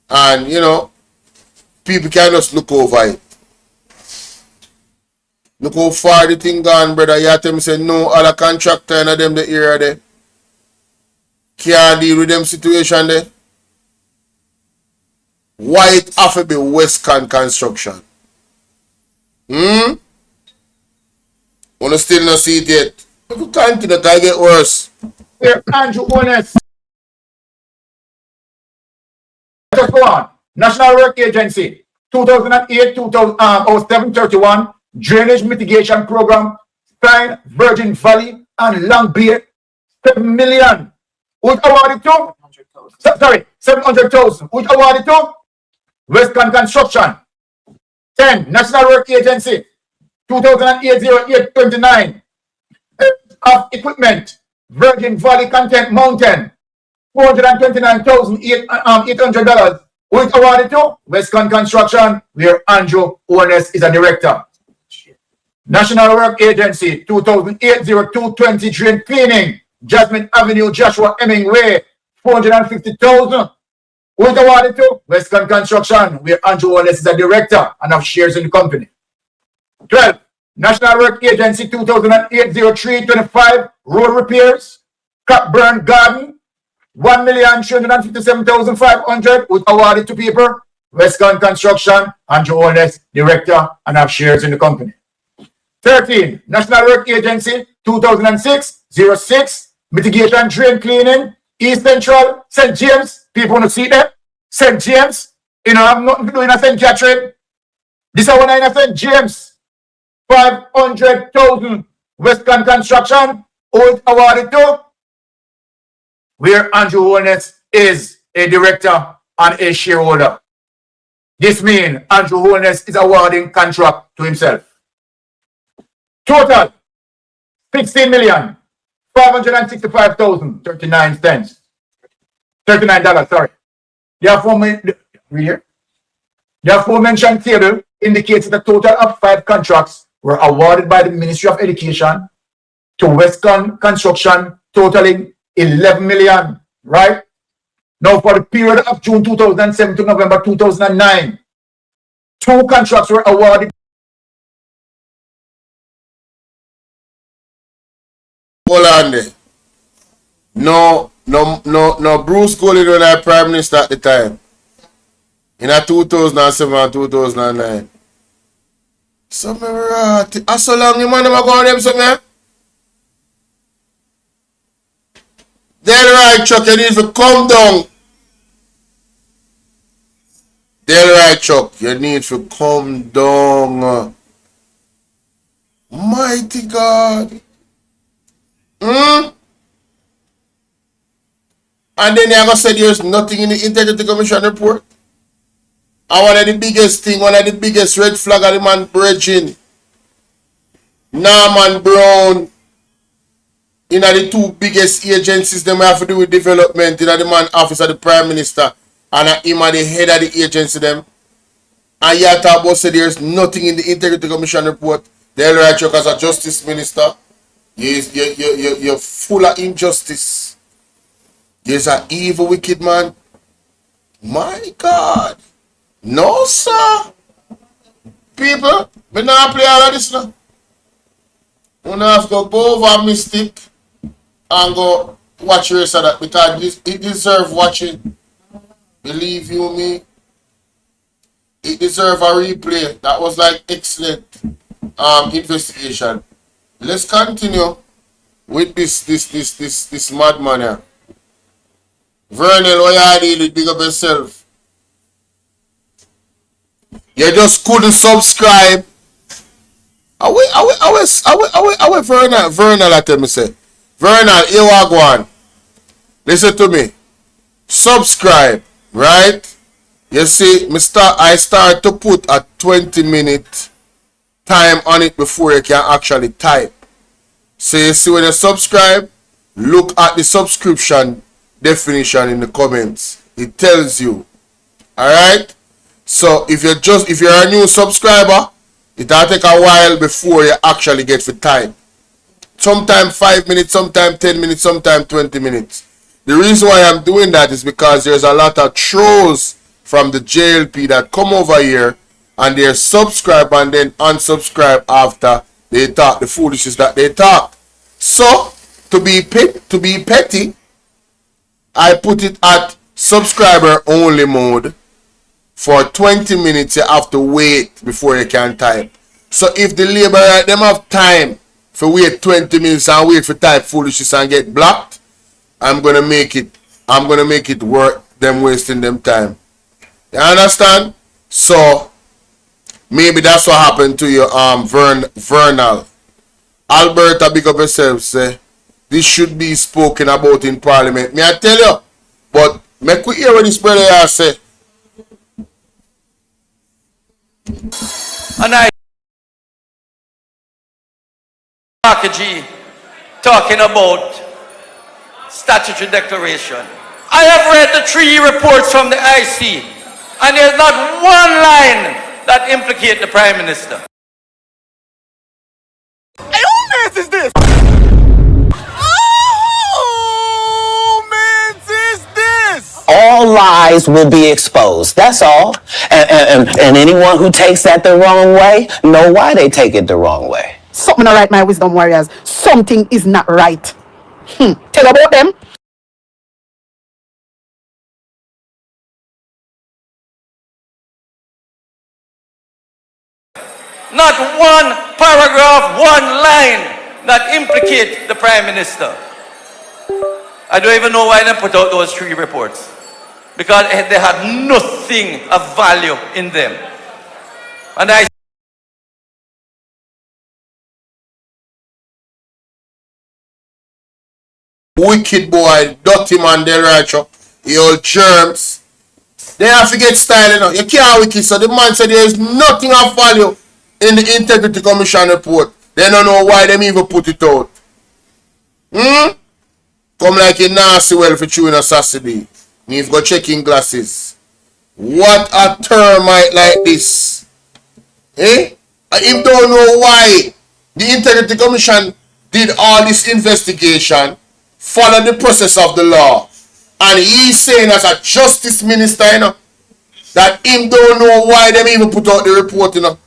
And, you know, people can just look over it. Look how far the thing gone, brother. You have to say, no, other contractor and them the area there can't deal with them situation there. Why it have to be Western Construction? Wanna still not see it yet? If you continue, it will get worse. Here, Andrew Holness. Let's go on. National Work Agency, 2008-07-31, Drainage Mitigation Program, Stein, Virgin Valley, and Long Bay, $7 million. Which awarded to? Sorry, $700,000. Which awarded to? Western Construction. 10, National Work Agency, 2008-08-29, of equipment, Virgin Valley Content Mountain, $429,800, which awarded to Western Construction, where Andrew Holness is a director. National Work Agency, 2008-02-20, drain cleaning, Jasmine Avenue, Joshua Hemingway, $450,000. Which awarded to Western Construction, where Andrew Holness is a director and have shares in the company. 12, National Work Agency, 2008-03-25, road repairs, Cockburn Garden, $1,357,500, which awarded to people, Western Construction, Andrew Holness, director, and have shares in the company. 13, National Work Agency, 2006-06, mitigation drain cleaning, East Central, St. James, people want to see that. St. James, you know, have nothing to do in a St. Catherine. This is one in a St. James, $500,000, Western Construction, old awarded to, where Andrew Holness is a director and a shareholder. This means Andrew Holness is awarding contract to himself. Total, $16,565,039. $39, sorry. The aforementioned table indicates the total of 5 contracts were awarded by the Ministry of Education to Western Construction, totaling $11 million, right? Now, for the period of June 2007 to November 2009, 2 contracts were awarded Hold on there. No, Bruce Golding was our Prime Minister at the time. In 2007 and 2009. So me right. As so long you man never go on them so me. Delroy Chuck, you need to come down. Delroy Chuck, you need to come down. Mighty God. And then you're going to say there's nothing in the Integrity Commission report. And one of the biggest red flag of the man bridging, Norman Brown, in the two biggest agencies they have to do with development, in the man office of the Prime Minister, and him at the head of the agency them. And you talk about say there's nothing in the Integrity Commission report. Delroy Chuck as a Justice Minister, you're full of injustice. You're an evil, wicked man. My God. No, sir. People, we not play all of this now. We not have to go over Mystic and go watch the rest of that because it deserves watching. Believe you me. It deserves a replay. That was like excellent investigation. Let's continue with this madman here. Vernal, what you did, big up yourself. You just couldn't subscribe. I wait Vernal at me say. Vernal, here we go on. Listen to me. Subscribe, right? You see, I start to put a 20-minute time on it before you can actually type. So you see when you subscribe, look at the subscription definition in the comments. It tells you. Alright? So if you're a new subscriber, it'll take a while before you actually get to type. Sometimes 5 minutes, sometimes 10 minutes, sometimes 20 minutes. The reason why I'm doing that is because there's a lot of trolls from the JLP that come over here and they subscribe and then unsubscribe after they talk the foolishness that they talk. So to be petty, I put it at subscriber only mode. For 20 minutes you have to wait before you can type. So if the laborer them have time for wait 20 minutes and wait for type foolishness and get blocked, I'm gonna make it worth them wasting them time. You understand? So maybe that's what happened to you, Vernal. Alberta, big up yourself, say this should be spoken about in Parliament. May I tell you? But make we hear what this brother has say. And I talking about statutory declaration. I have read the 3 reports from the IC, and there's not one line that implicates the Prime Minister. Hey, who mess is this? All lies will be exposed. That's all. And anyone who takes that the wrong way, know why they take it the wrong way. Something not right, my wisdom warriors. Something is not right. Tell about them. Not one paragraph, one line that implicates the Prime Minister. I don't even know why they put out those 3 reports. Because they had nothing of value in them. And I wicked boy, dirty man, Delroy Chuck, the old germs. They have to get style, you know. You can't wicked, so the man said there is nothing of value in the Integrity Commission report. They don't know why they even put it out. Come like a nasty well for chewing a Saturday. You've got checking glasses. What a termite like this. Eh? Him don't know why the Integrity Commission did all this investigation, follow the process of the law. And he's saying as a justice minister, you know, that him don't know why them even put out the report, you know.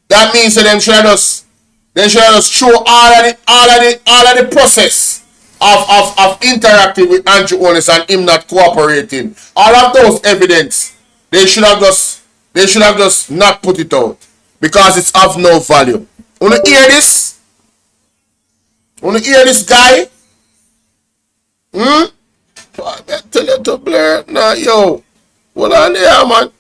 That means that them should just They should have just show all of the process of interacting with Andrew Holness and him not cooperating. All of those evidence, they should have just not put it out because it's of no value. Wanna hear this? Wanna hear this guy? I tell you to blur. Nah, yo. Hold on there, man.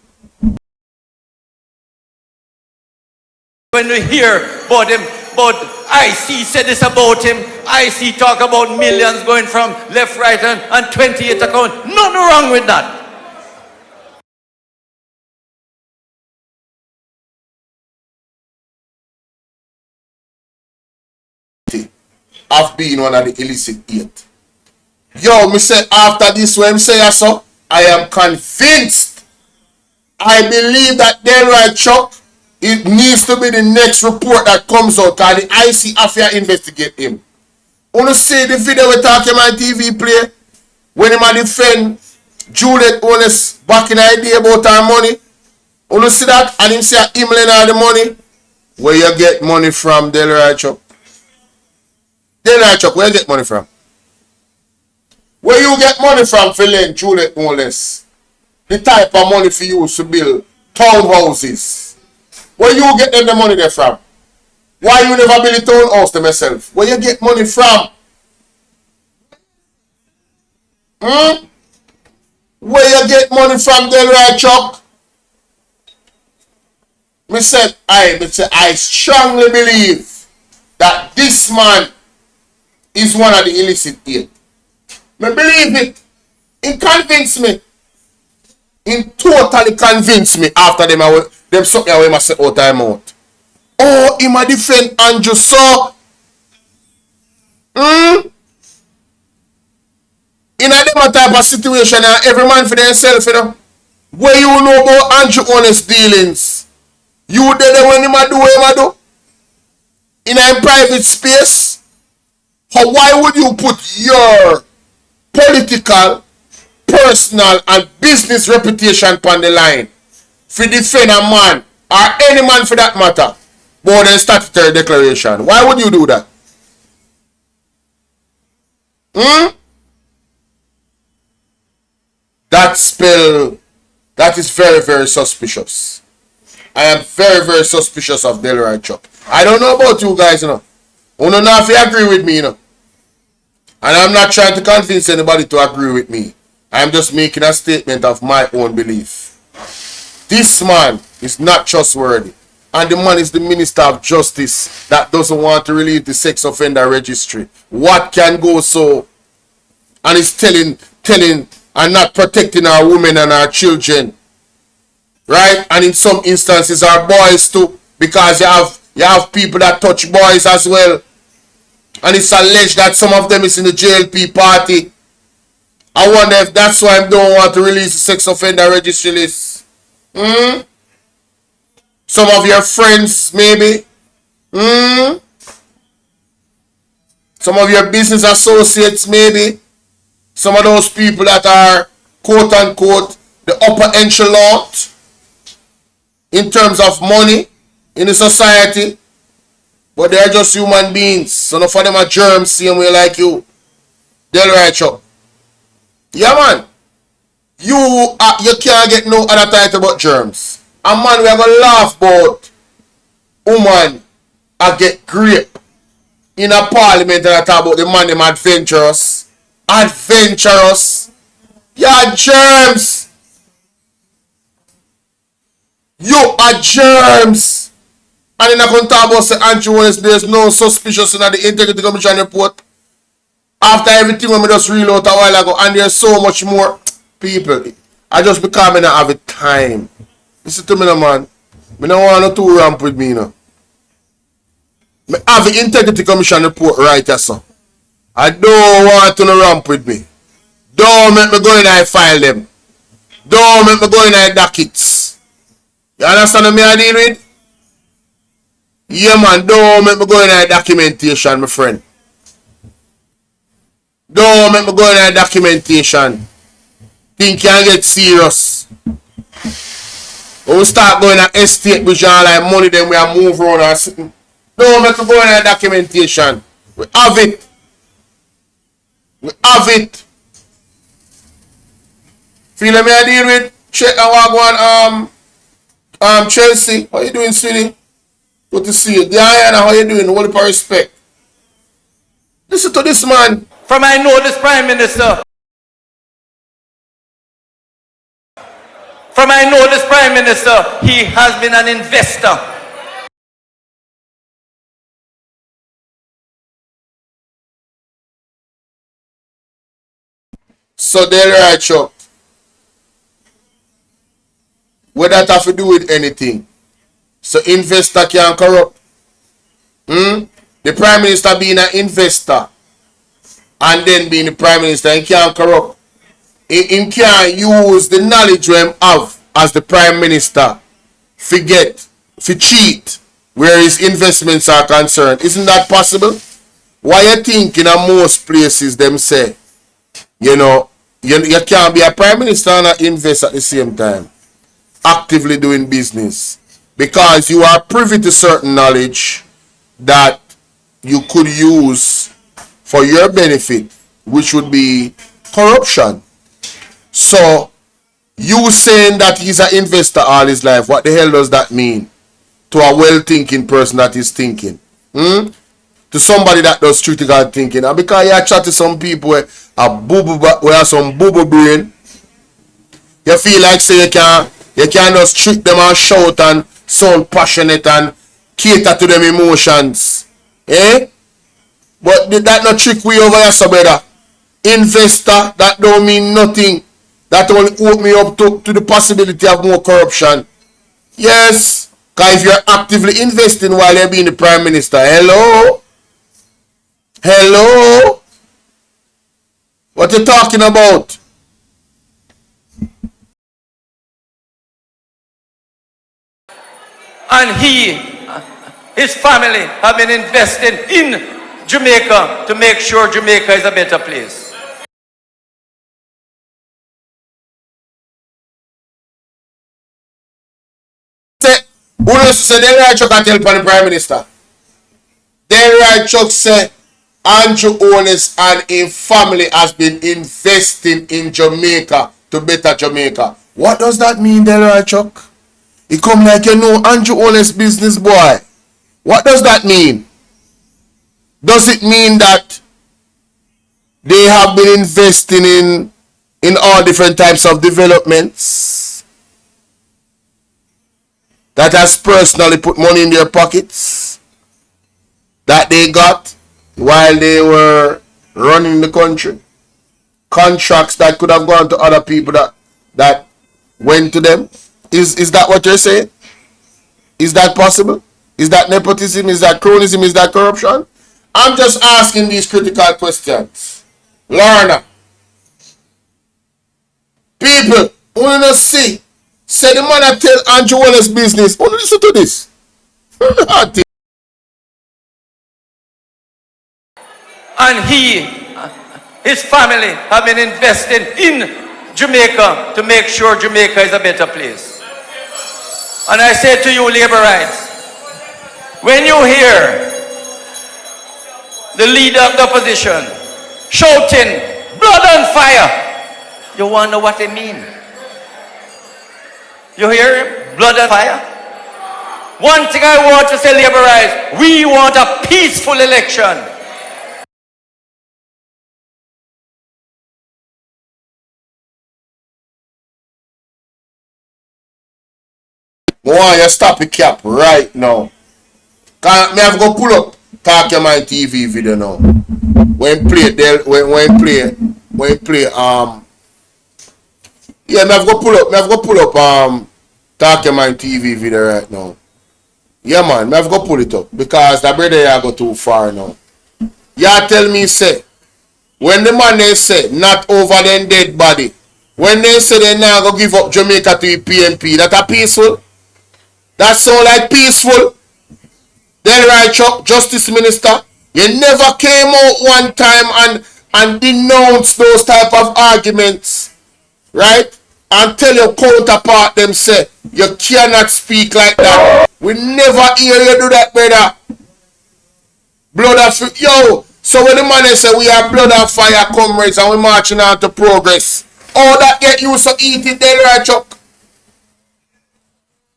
When we hear about him, but IC said this about him, IC talk about millions going from left, right, and 28 account. Nothing wrong with that. Of being one of the illicit 8. Yo, me say after this when me say so, I am convinced. I believe that Delroy Chuck, it needs to be the next report that comes out because the IC affair investigate him. Wanna see the video we talking on TV play when him a defend Juliet Holness back in the idea about her money? Wanna see that? And him say him lend her the money? Where you get money from, Delroy Chuck? Delroy Chuck, where you get money from? Where you get money from for lend Juliet Holness? The type of money for you to build townhouses. Where you get them the money there from? Why you never build a townhouse to myself? Where you get money from? Where you get money from, Delroy Chuck? I strongly believe that this man is one of the illicit 8. I believe it. It convinced me. It totally convinced me after them suck me away my set out time out. Oh, he might defend Andrew so. In a different type of situation, every man for themselves, you know. Where you know about Andrew Holness dealings? You there when him a do what him a do? In a private space? Why would you put your political, personal, and business reputation upon the line for defend a man or any man for that matter more than statutory declaration? Why would you do that? That is very, very suspicious. I am very, very suspicious of Delroy Chuck. I don't know about you guys, you know. You don't know if you agree with me, you know. And I'm not trying to convince anybody to agree with me. I'm just making a statement of my own belief. This man is not trustworthy. And the man is the Minister of Justice that doesn't want to release the sex offender registry. What can go so? And is telling and not protecting our women and our children. Right? And in some instances our boys too. Because you have people that touch boys as well. And it's alleged that some of them is in the JLP party. I wonder if that's why I don't want to release the sex offender registry list. Some of your friends, maybe. Some of your business associates, maybe. Some of those people that are, quote unquote, the upper echelon in terms of money in the society. But they're just human beings. So none of them are germs, same way like you. Delroy Chuck. Yeah, man. You can't get no other title but germs. And man, we are going to laugh about woman I get grape in a parliament and I talk about the man them adventurous. Adventurous. Yeah, germs. You are germs. And then I can talk about say Andrew Holness, there's no suspicious in the Integrity Commission report. After everything when we just reload a while ago, and there's so much more people. I just become in have a time. Listen to me now, man. I don't want to ramp with me now. I have the Integrity Commission report right here, so. I don't want to ramp with me. Don't make me go in and file them. Don't make me go in and dockets. You understand what I deal with? Yeah, man, don't make me go in and documentation, my friend. Don't make me go in and documentation. Think you can get serious. When we start going to estate with Jean like money, then we are move around and sitting. Don't make you go in a documentation. We have it. We have it. Feel me I deal with? Check and walk one Chelsea. How you doing, sweetie? Good to see you. Diana, how you doing? All the respect. Listen to this man. From I know this Prime Minister. From I know this Prime Minister, he has been an investor. So Delroy Chuck, what that have to do with anything? So investor can corrupt. The Prime Minister being an investor and then being the Prime Minister, he can't corrupt. He can't use the knowledge we have as the Prime Minister to cheat where his investments are concerned. Isn't that possible? Why you think in most places them say, you know, you can't be a Prime Minister and an investor at the same time, actively doing business, because you are privy to certain knowledge that you could use for your benefit, which would be corruption. So, you saying that he's an investor all his life, what the hell does that mean to a well-thinking person that is thinking? To somebody that does critical thinking. And because you chat to some people where have some boo brain, you feel like say you can just trick them and shout and sound passionate and cater to them emotions. Eh? But that not trick we over here, so brother. Investor, that don't mean nothing. That only open me up to the possibility of more corruption. Yes, because if you're actively investing while you're being the Prime Minister, hello? Hello? What you talking about? And his family have been investing in Jamaica to make sure Jamaica is a better place. Who say Delroy Chuck can tell upon the Prime Minister? Delroy Chuck say Andrew Holness and his family has been investing in Jamaica to better Jamaica. What does that mean, Delroy Chuck? It come like you know Andrew Holness business boy. What does that mean? Does it mean that they have been investing in all different types of developments that has personally put money in their pockets that they got while they were running the country? Contracts that could have gone to other people that went to them? Is that what you're saying? Is that possible? Is that nepotism? Is that cronyism? Is that corruption? I'm just asking these critical questions. Lorna, people who don't see, say the man that tell Andrew Wallace business. Only listen to this. And his family have been investing in Jamaica to make sure Jamaica is a better place. And I say to you, labor rights, when you hear the leader of the opposition shouting, blood and fire, you want to know what they mean? You hear him? Blood and fire? One thing I want to say, labor rights, we want a peaceful election. Why you stop the cap right now? Can me have go pull up Talk Your Mind TV video now. When play yeah, me have go pull up Talk Your Mind TV video right now. Yeah man, me have go pull it up because the brother here go too far now. Y'all tell me say when the man they say not over then dead body, when they say they now go give up Jamaica to the PNP, that a peaceful? That sound like peaceful? Delroy Chuck, Justice Minister, you never came out one time and denounced those type of arguments, right? And tell your counterpart them say, you cannot speak like that. We never hear you do that, brother. Blood and yo, so when the man say we are blood and fire comrades and we marching on to progress, all that get you so eat it, Delroy Chuck.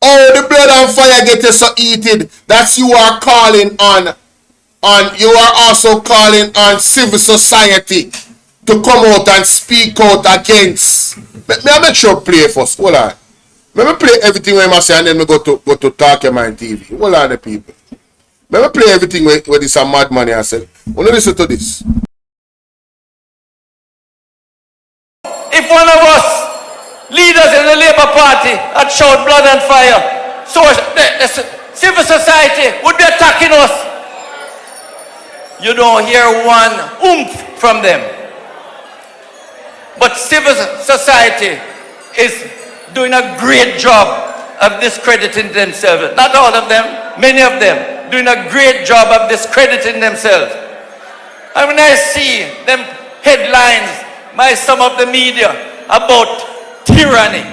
Oh, the blood and fire get you so eated. That's you are calling on you are also calling on civil society to come out and speak out against. Let me make sure play first. Hold on. Let me play everything where I say and then we go to Talk Your Mind TV. Hold on the people. Let me play everything where this a madman I said. Wanna listen to this. If one of us leaders in the Labour Party had showed blood and fire, so the civil society would be attacking us. You don't hear one oomph from them. But civil society is doing a great job of discrediting themselves. Not all of them, many of them doing a great job of discrediting themselves. And when I see them headlines by some of the media about tyranny,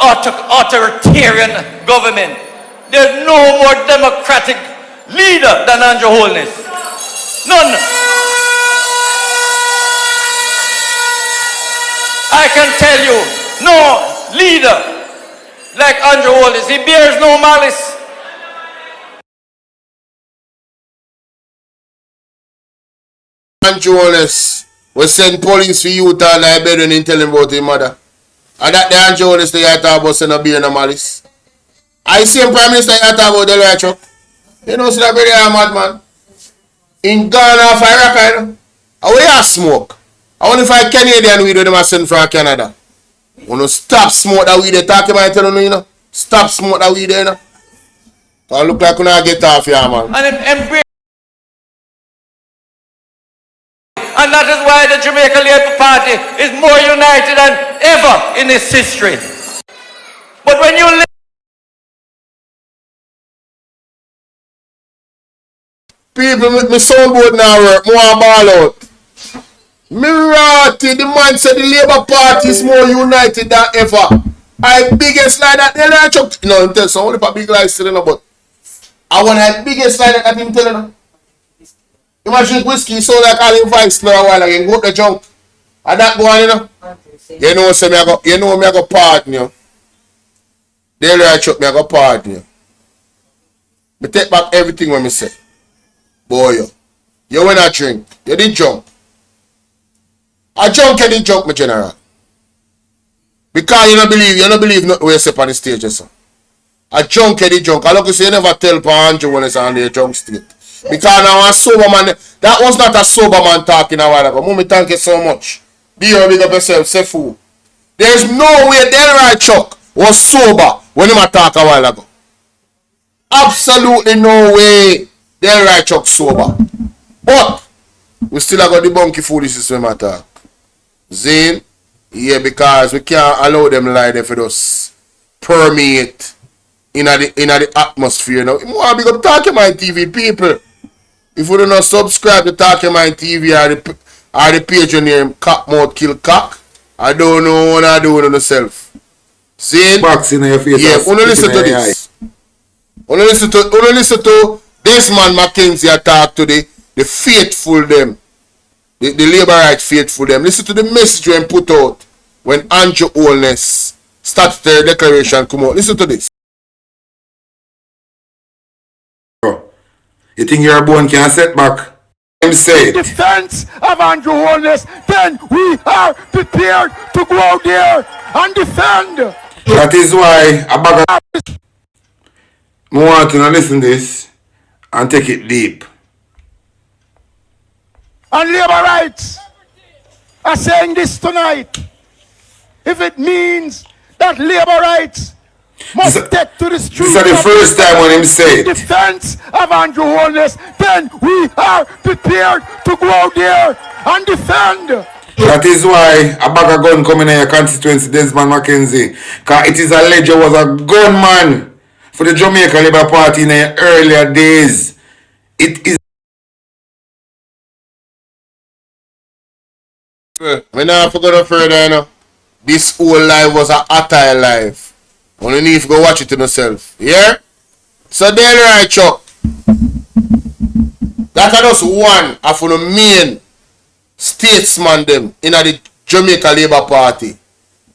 authoritarian government, there's no more democratic leader than Andrew Holness. None. I can tell you, no leader like Andrew Holness. He bears no malice. Andrew Holness will send police for youth and I bed and tell him about his mother. And that the Andrew Holness they talk about send a beer no malice. I see him Prime Minister talk about Delroy Chuck. You know, see that very madman. In Ghana for Iraq, you know. And we are smoke. I wonder if I Canadian weed with them I send from Canada. You know, stop smoke that weed they talk about you know. Stop smoke that weed there, you know. So I look like you not get off here, man. And that is why the Jamaica Labour Party is more united than ever in its history. But when you live people with me soundboard now work, more ball out. Mirati, the man said the Labour Party is more united than ever. I biggest lie that they like Chuck. No, I'm telling you, only for big lies still, but I want the biggest lie that I'm telling you. Imagine whiskey so like all in vice now a while again, go to the junk. And that go on, you know. You know, so me I go pardon you. Delroy Chuck, me I go pardon you. Me take back everything when me say. Boy, you when I drink, you did jump. I junk, you did jump, my general. Because you don't believe nothing we say on the stage, sir. I junk, you did junk. I look to say you never tell Andrew when it's on the junk state. Because now a sober man, that was not a sober man talking a while ago. Mommy, thank you so much. Be your big up yourself, say fool. There's no way Delroy Chuck was sober when he talk a while ago. Absolutely no way Delroy Chuck sober. But we still have got the bunky foolishness when I talk. Zane, yeah, because we can't allow them lie there for us permeate in the atmosphere now. You want to big up Talk Your Mind TV people. If you do not subscribe to Talk Your Mind TV or the page name Cock Mouth Kill Cock, I don't know what I do with myself. See? Boxing in your face. Yeah, wanna listen to this. Wanna listen to this man Mackenzie attack today. The faithful them. The labor rights faithful them. Listen to the message when put out when Andrew Holness statutory declaration come out. Listen to this. You think your bone can set back? Him say In defense of Andrew Holness, then we are prepared to go out there and defend. that is why I bag of I want to listen to this and take it deep. And labor rights are saying this tonight. If it means that labor rights must take to the streets. This is the first time when him say in it. defense of Andrew Holness, then we are prepared to go out there and defend. That is why a bag of gun coming in your constituency, Desmond Mackenzie. Because it is alleged you was a gunman for the Jamaica Labour Party in the earlier days. It is. When I forgot no further, you know, this whole life was a attire life. Only need to go watch it to yourself. Yeah? So Delroy Chuck. That are just one of the main statesman them in the Jamaica Labour Party.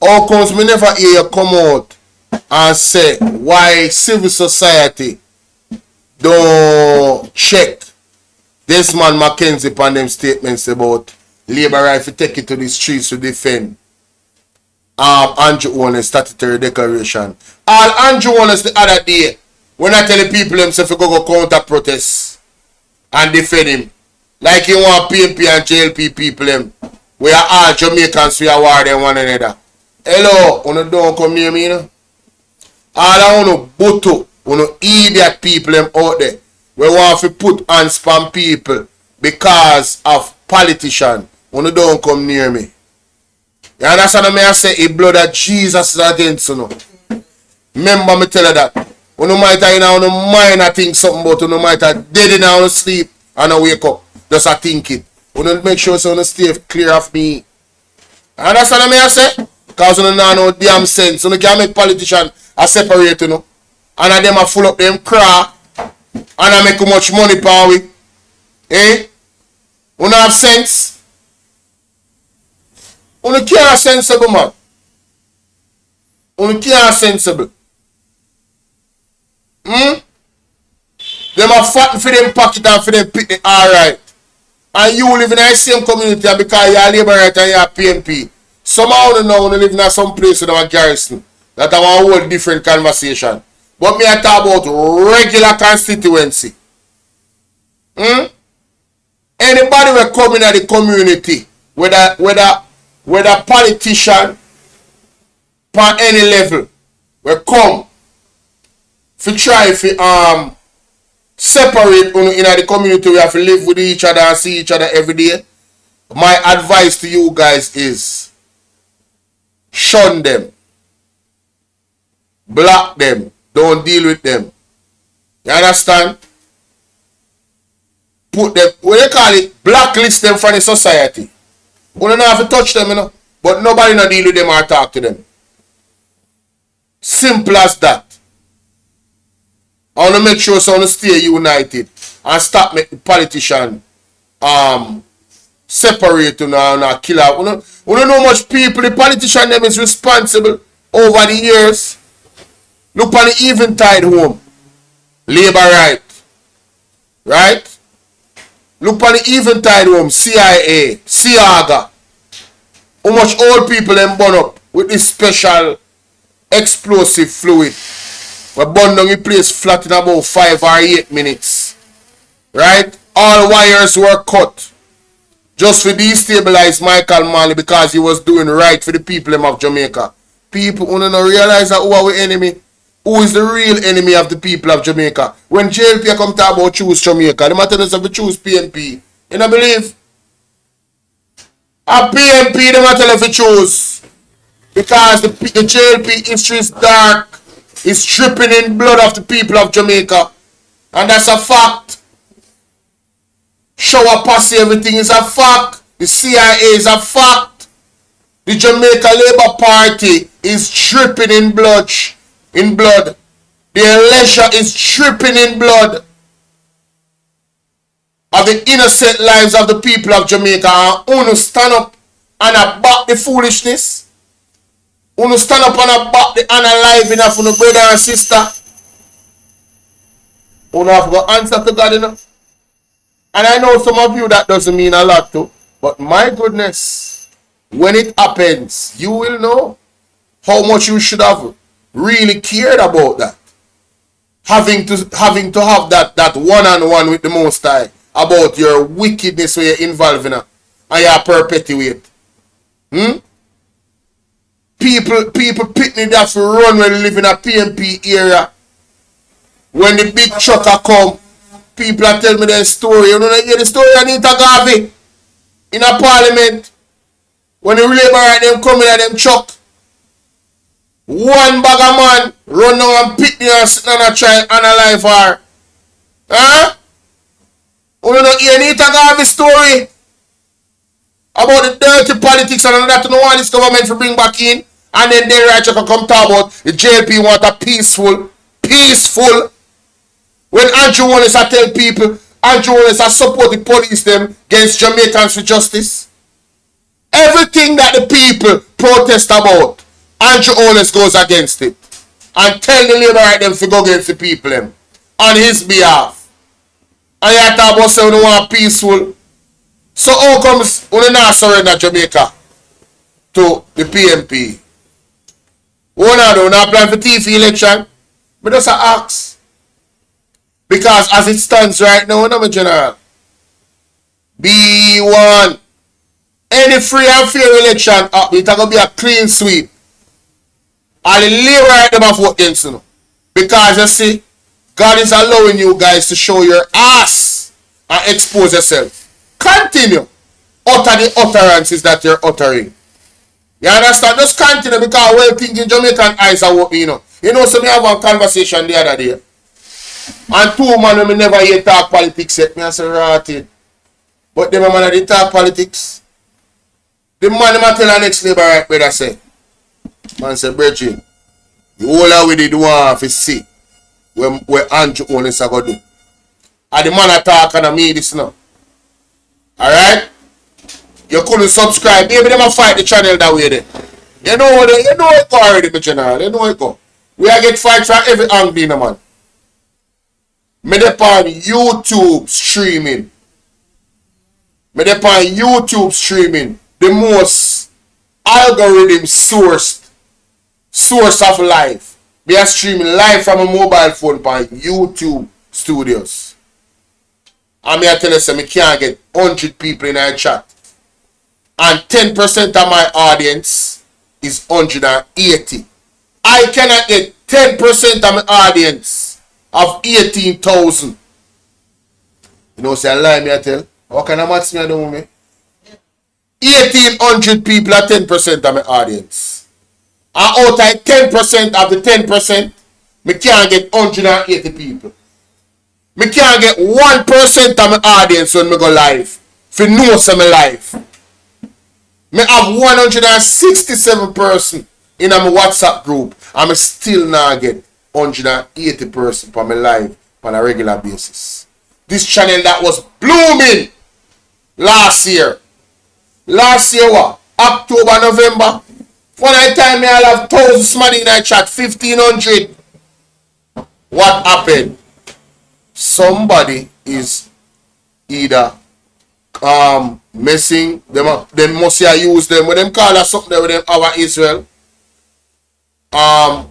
How comes me never hear you come out and say why civil society don't check this man Mackenzie upon them statements about Labour right to take it to the streets to defend Andrew Owens statutory declaration. All Andrew Owens the other day when I tell the people himself to go counter protest and defend him. Like you want PMP and JLP people them. We are all Jamaicans, we are war them one another. Hello, you don't come near me, you know? All I want to buto, idiot people them out there. We want to put on spam people because of politicians. You don't come near me. You understand what I say? The blood of Jesus is against you. Know. Remember me tell you that. You might have in mind I think something about you might have dead in your sleep and I wake up. Just I think it. You make sure so you stay clear of me. You understand what I say? Because you don't know no damn sense. You can't make politicians separate you know. And them are full up them crack. And I make too much money per week. Eh? You don't have sense? You can't sensible, man. You can't sensible. Them are fighting for them pocket and for them picnic, alright. And you live in the same community and because you're Labour right and you're PNP. Somehow you know you live in some place with a garrison. That is a whole different conversation. But me I talk about regular constituency. Anybody will come in the community, whether politician on any level will come to try to separate in the community. We have to live with each other and see each other every day. My advice to you guys is shun them, block them, don't deal with them. You understand? Put them, what they call it, blacklist them from the society. We don't have to touch them, you know, but nobody not deal with them or talk to them. Simple as that. I want to make sure so stay united and stop make the politician separate and kill out. We don't know much people. The politician them is responsible over the years. Look on the Eventide home. Labour right. Right? Look on the Eventide home. CIA. Siaga. How much old people them burn up with this special explosive fluid. We burn down the place flat in about 5 or 8 minutes. Right? All wires were cut. Just to destabilize Michael Manley because he was doing right for the people of Jamaica. People who don't realize that who are our enemy. Who is the real enemy of the people of Jamaica? When JLP come talk about choose Jamaica, they matter us to choose PNP. You don't believe? A PNP they matter if you choose. Because the JLP history is dark. It's dripping in blood of the people of Jamaica. And that's a fact. Shower posse, everything is a fact. The CIA is a fact. The Jamaica Labour Party is dripping in blood. The leisure is dripping in blood of the innocent lives of the people of Jamaica. And uno stand up and back the foolishness. Uno stand up and back the unaliving of uno brother and sister. Uno have to go answer to God, you know. And I know some of you that doesn't mean a lot too. But my goodness, when it happens, you will know how much you should have really cared about that. Having to have that one-on-one with the Most High about your wickedness where you're involved in and you perpetuate. People picnic that for run when they live in a PMP area. When the big trucker come, people are telling me their story. You know hear the story of Anita Garvey in a parliament. When the Labour right them coming at them truck. One bag of man run down and pick me and sit down and try and analyze her. Huh? You don't hear Anita Garvey's story about the dirty politics and that you know what this government for bring back in. And then they right can come talk about the JLP want a peaceful. When Andrew Wallace I tell people, Andrew Holness has supported police them against Jamaicans for justice. Everything that the people protest about, Andrew Holness goes against it. And tell the labor right them to go against the people them on his behalf. And you talk about saying we want peaceful. So how comes we not surrender Jamaica to the PMP? We not plan for TV election. But just ask. Because as it stands right now, my general, B1, any free and fair election, it's going to be a clean sweep. And the labor right them have vote against you. Because you see, God is allowing you guys to show your ass and expose yourself. Continue. Utter the utterances that you're uttering. You understand? Just continue because well thinking Jamaican eyes are open, you know. You know, so me have one conversation the other day. And two man when me never hear talk politics yet. Me I say rotted. But them man they talk politics. The man them tell the next neighbor right brother say. Man say, Bridget, the whole of we did want to see where Andrew Holness are going to do. And the man attack and I mean this now. Alright? You couldn't subscribe. Maybe they might fight the channel that way then. You know it go already, my general. You know it go. We are get fight from every angle, you know, man. Me dey on YouTube streaming. The most algorithm source of life. We are streaming live from a mobile phone on YouTube studios. And me I tell you, so me can't get 100 people in our chat. And 10% of my audience is 180. I cannot get 10% of my audience of 18,000. You know, say I lie me I tell. What kind of maths me I do with me? 1,800 people are 10% of my audience. And out of 10% of the 10%, me can't get 180 people. Me can't get 1% of my audience when me go live. If you know some live. Me have 167 person in my WhatsApp group. And me still not get 180 person for my live on a regular basis. This channel that was blooming last year. Last year what? October, November. For that time me I'll have thousands money in that chat. 1,500. What happened? Somebody is either messing them must use them when them call that something there with them our Israel.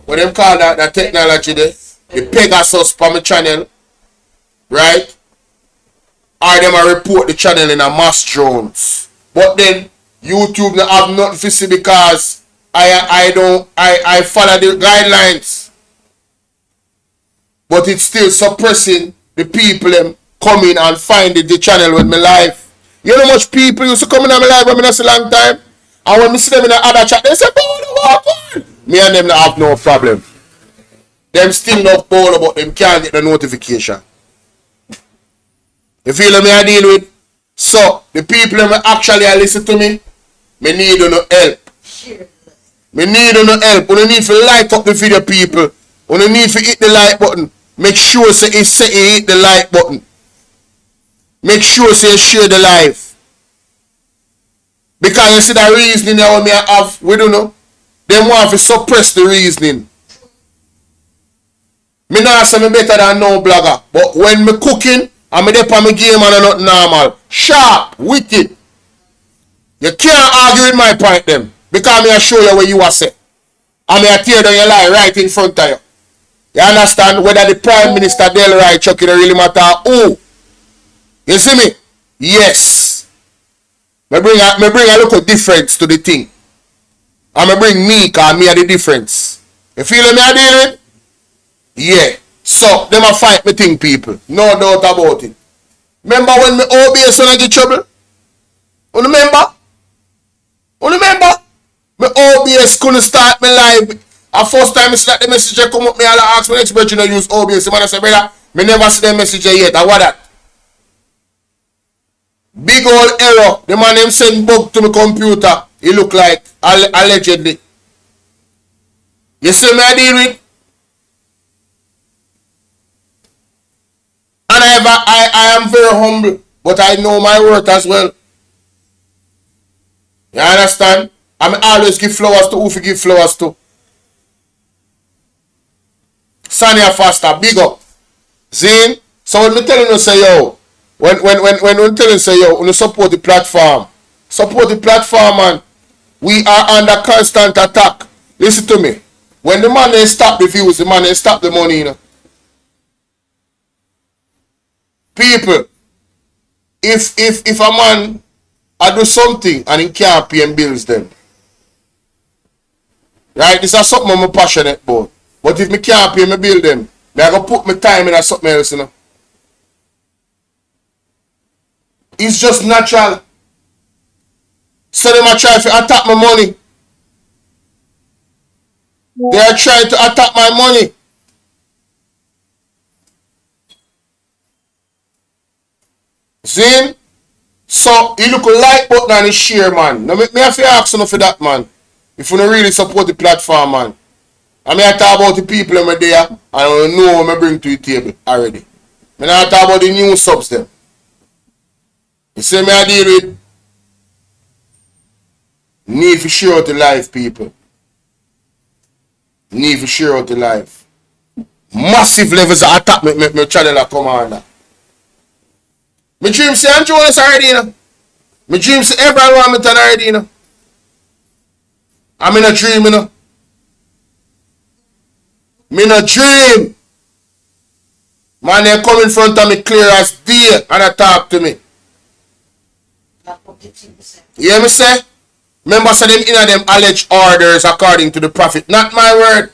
When them call that technology there, the Pegasus from the channel, right? Or them a report the channel in a mass drones. But then YouTube don't have nothing to see because I follow the guidelines. But it's still suppressing the people them coming and finding the channel with me live. You know how much people used to come in on my live when I see a long time? And when I see them in the other chat, they say, Bolo, walk on. Me and them don't have no problem. Them still love Bolo, but them can't get the notification. You feel me I deal with? So, the people that actually listen to me, me need no help. Me need no help. You need to like up the video, people. You need to hit the like button. Make sure say you hit the like button. Make sure say you share the live. Because you see the reasoning that me have, we don't know. They want to suppress the reasoning. Me not say me better than no blogger. But when me cooking, and me dey on my game and I'm not normal. Sharp, wicked. You can't argue with my point them. Because me I show you where you are set. And me I tear down your lie right in front of you. You understand? Whether the Prime Minister Delroy Chuck it really matter who. You see me? Yes. Me bring a look of difference to the thing. And me bring me because me are the difference. You feel me I deal with? Yeah. So, them a fight me thing, people. No doubt about it. Remember when me OBS when I get trouble? You remember? You remember? Me OBS couldn't start me live. And first time I start the message come up, me all ask my next brother to use OBS. The man I say, brother, me never see the message yet. And what that? Big old error. The man him send bug to my computer. He look like allegedly. You see me I deal with? And I am very humble, but I know my worth as well. You understand? I'm always give flowers to who we give flowers to. Sanya Faster, big up. Zane, so when me telling you say yo, when we telling you say yo, when you support the platform, man. We are under constant attack. Listen to me. When the man they stop the views, the man they stop the money, you know. People, if a man I do something and he can't pay him bills then. Right? This is something I'm passionate about. But if me can't pay my bill them, I go put my time in something else, you know. It's just natural. So them are trying to attack my money. They are trying to attack my money. See? So you look a like button and share, man. Now me have to ask you for that, man. If you don't really support the platform, man. I mean, I talk about the people in there and I know what I bring to the table already. I not talk about the new subs them. You see me I deal with need to share out the life, people. Need to share out the life. Massive levels of attack me channel a come under. My dream say I'm Jonas already, you know. My dream say everyone want me to already, you know. I'm in a dream, you know. Me in a dream. Man, they come in front of me clear as day and they talk to me. You hear me say? Remember say them in them alleged orders according to the prophet. Not my word.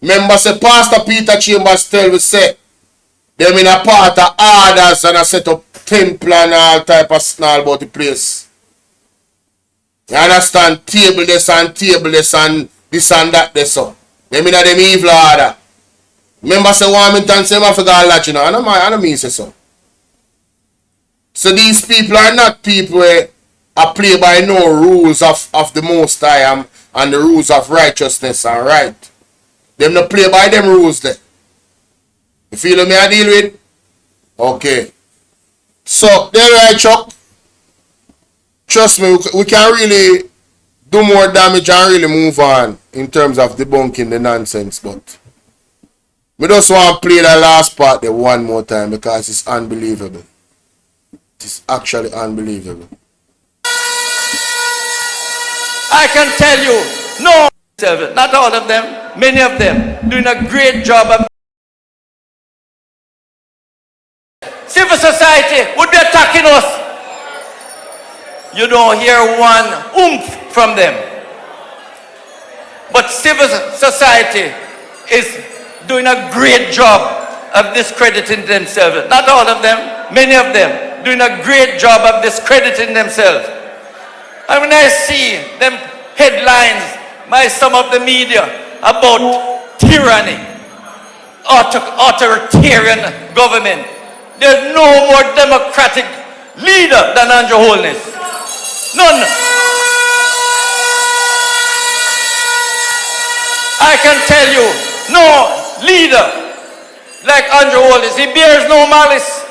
Remember say Pastor Peter Chambers tell me say them in a part of orders and I set up temple and all type of snarl about the place. You understand? Table this and this and that this so. Them in a them evil order. Remember say Warmington say I forgot a lot, you know. I don't mean say so. So these people are not people where I play by no rules of the Most High and the rules of righteousness and right. Them not play by them rules there. You feel me I deal with? Okay. So, Delroy Chuck, trust me, we can really do more damage and really move on in terms of debunking the nonsense, but we just want to play the last part there one more time because it's unbelievable. It's actually unbelievable. I can tell you, no, not all of them, many of them doing a great job of civil society would be attacking us. You don't hear one oomph from them. But civil society is doing a great job of discrediting themselves. Not all of them, many of them doing a great job of discrediting themselves. And when I see them headlines by some of the media about tyranny, authoritarian government, there's no more democratic leader than Andrew Holness. None. I can tell you, no leader like Andrew Holness. He bears no malice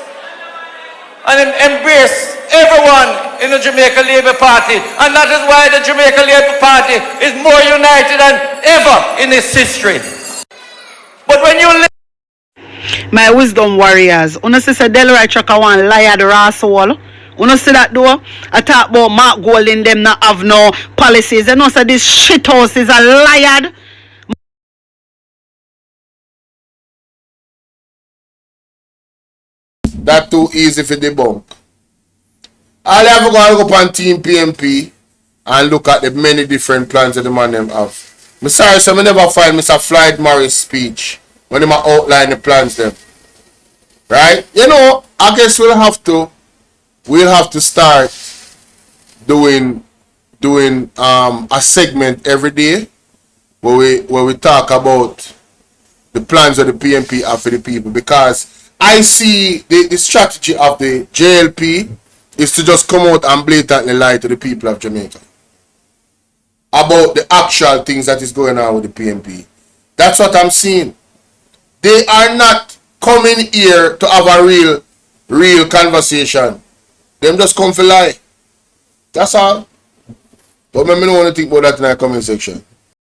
and embrace everyone in the Jamaica Labour Party, and that is why the Jamaica Labour Party is more united than ever in its history. But when you my wisdom warriors, you see Delroy Chucker one liar the raw soul. You see that though? I talk about Mark Golding them not have no policies. You know say this shit house is a liar. That too easy for debunk. All you have to go up on Team PMP and look at the many different plans that the man them have. I'm sorry, so I never find Mr. Floyd Morris' speech when they outline the plans them. Right? You know, I guess we'll have to start doing a segment every day where we talk about the plans of the PMP have for the people, because I see the strategy of the JLP is to just come out and blatantly lie to the people of Jamaica about the actual things that is going on with the PMP. That's what I'm seeing. They are not come in here to have a real conversation. Them just come for lie. That's all. But let me know what you think about that in the comment section.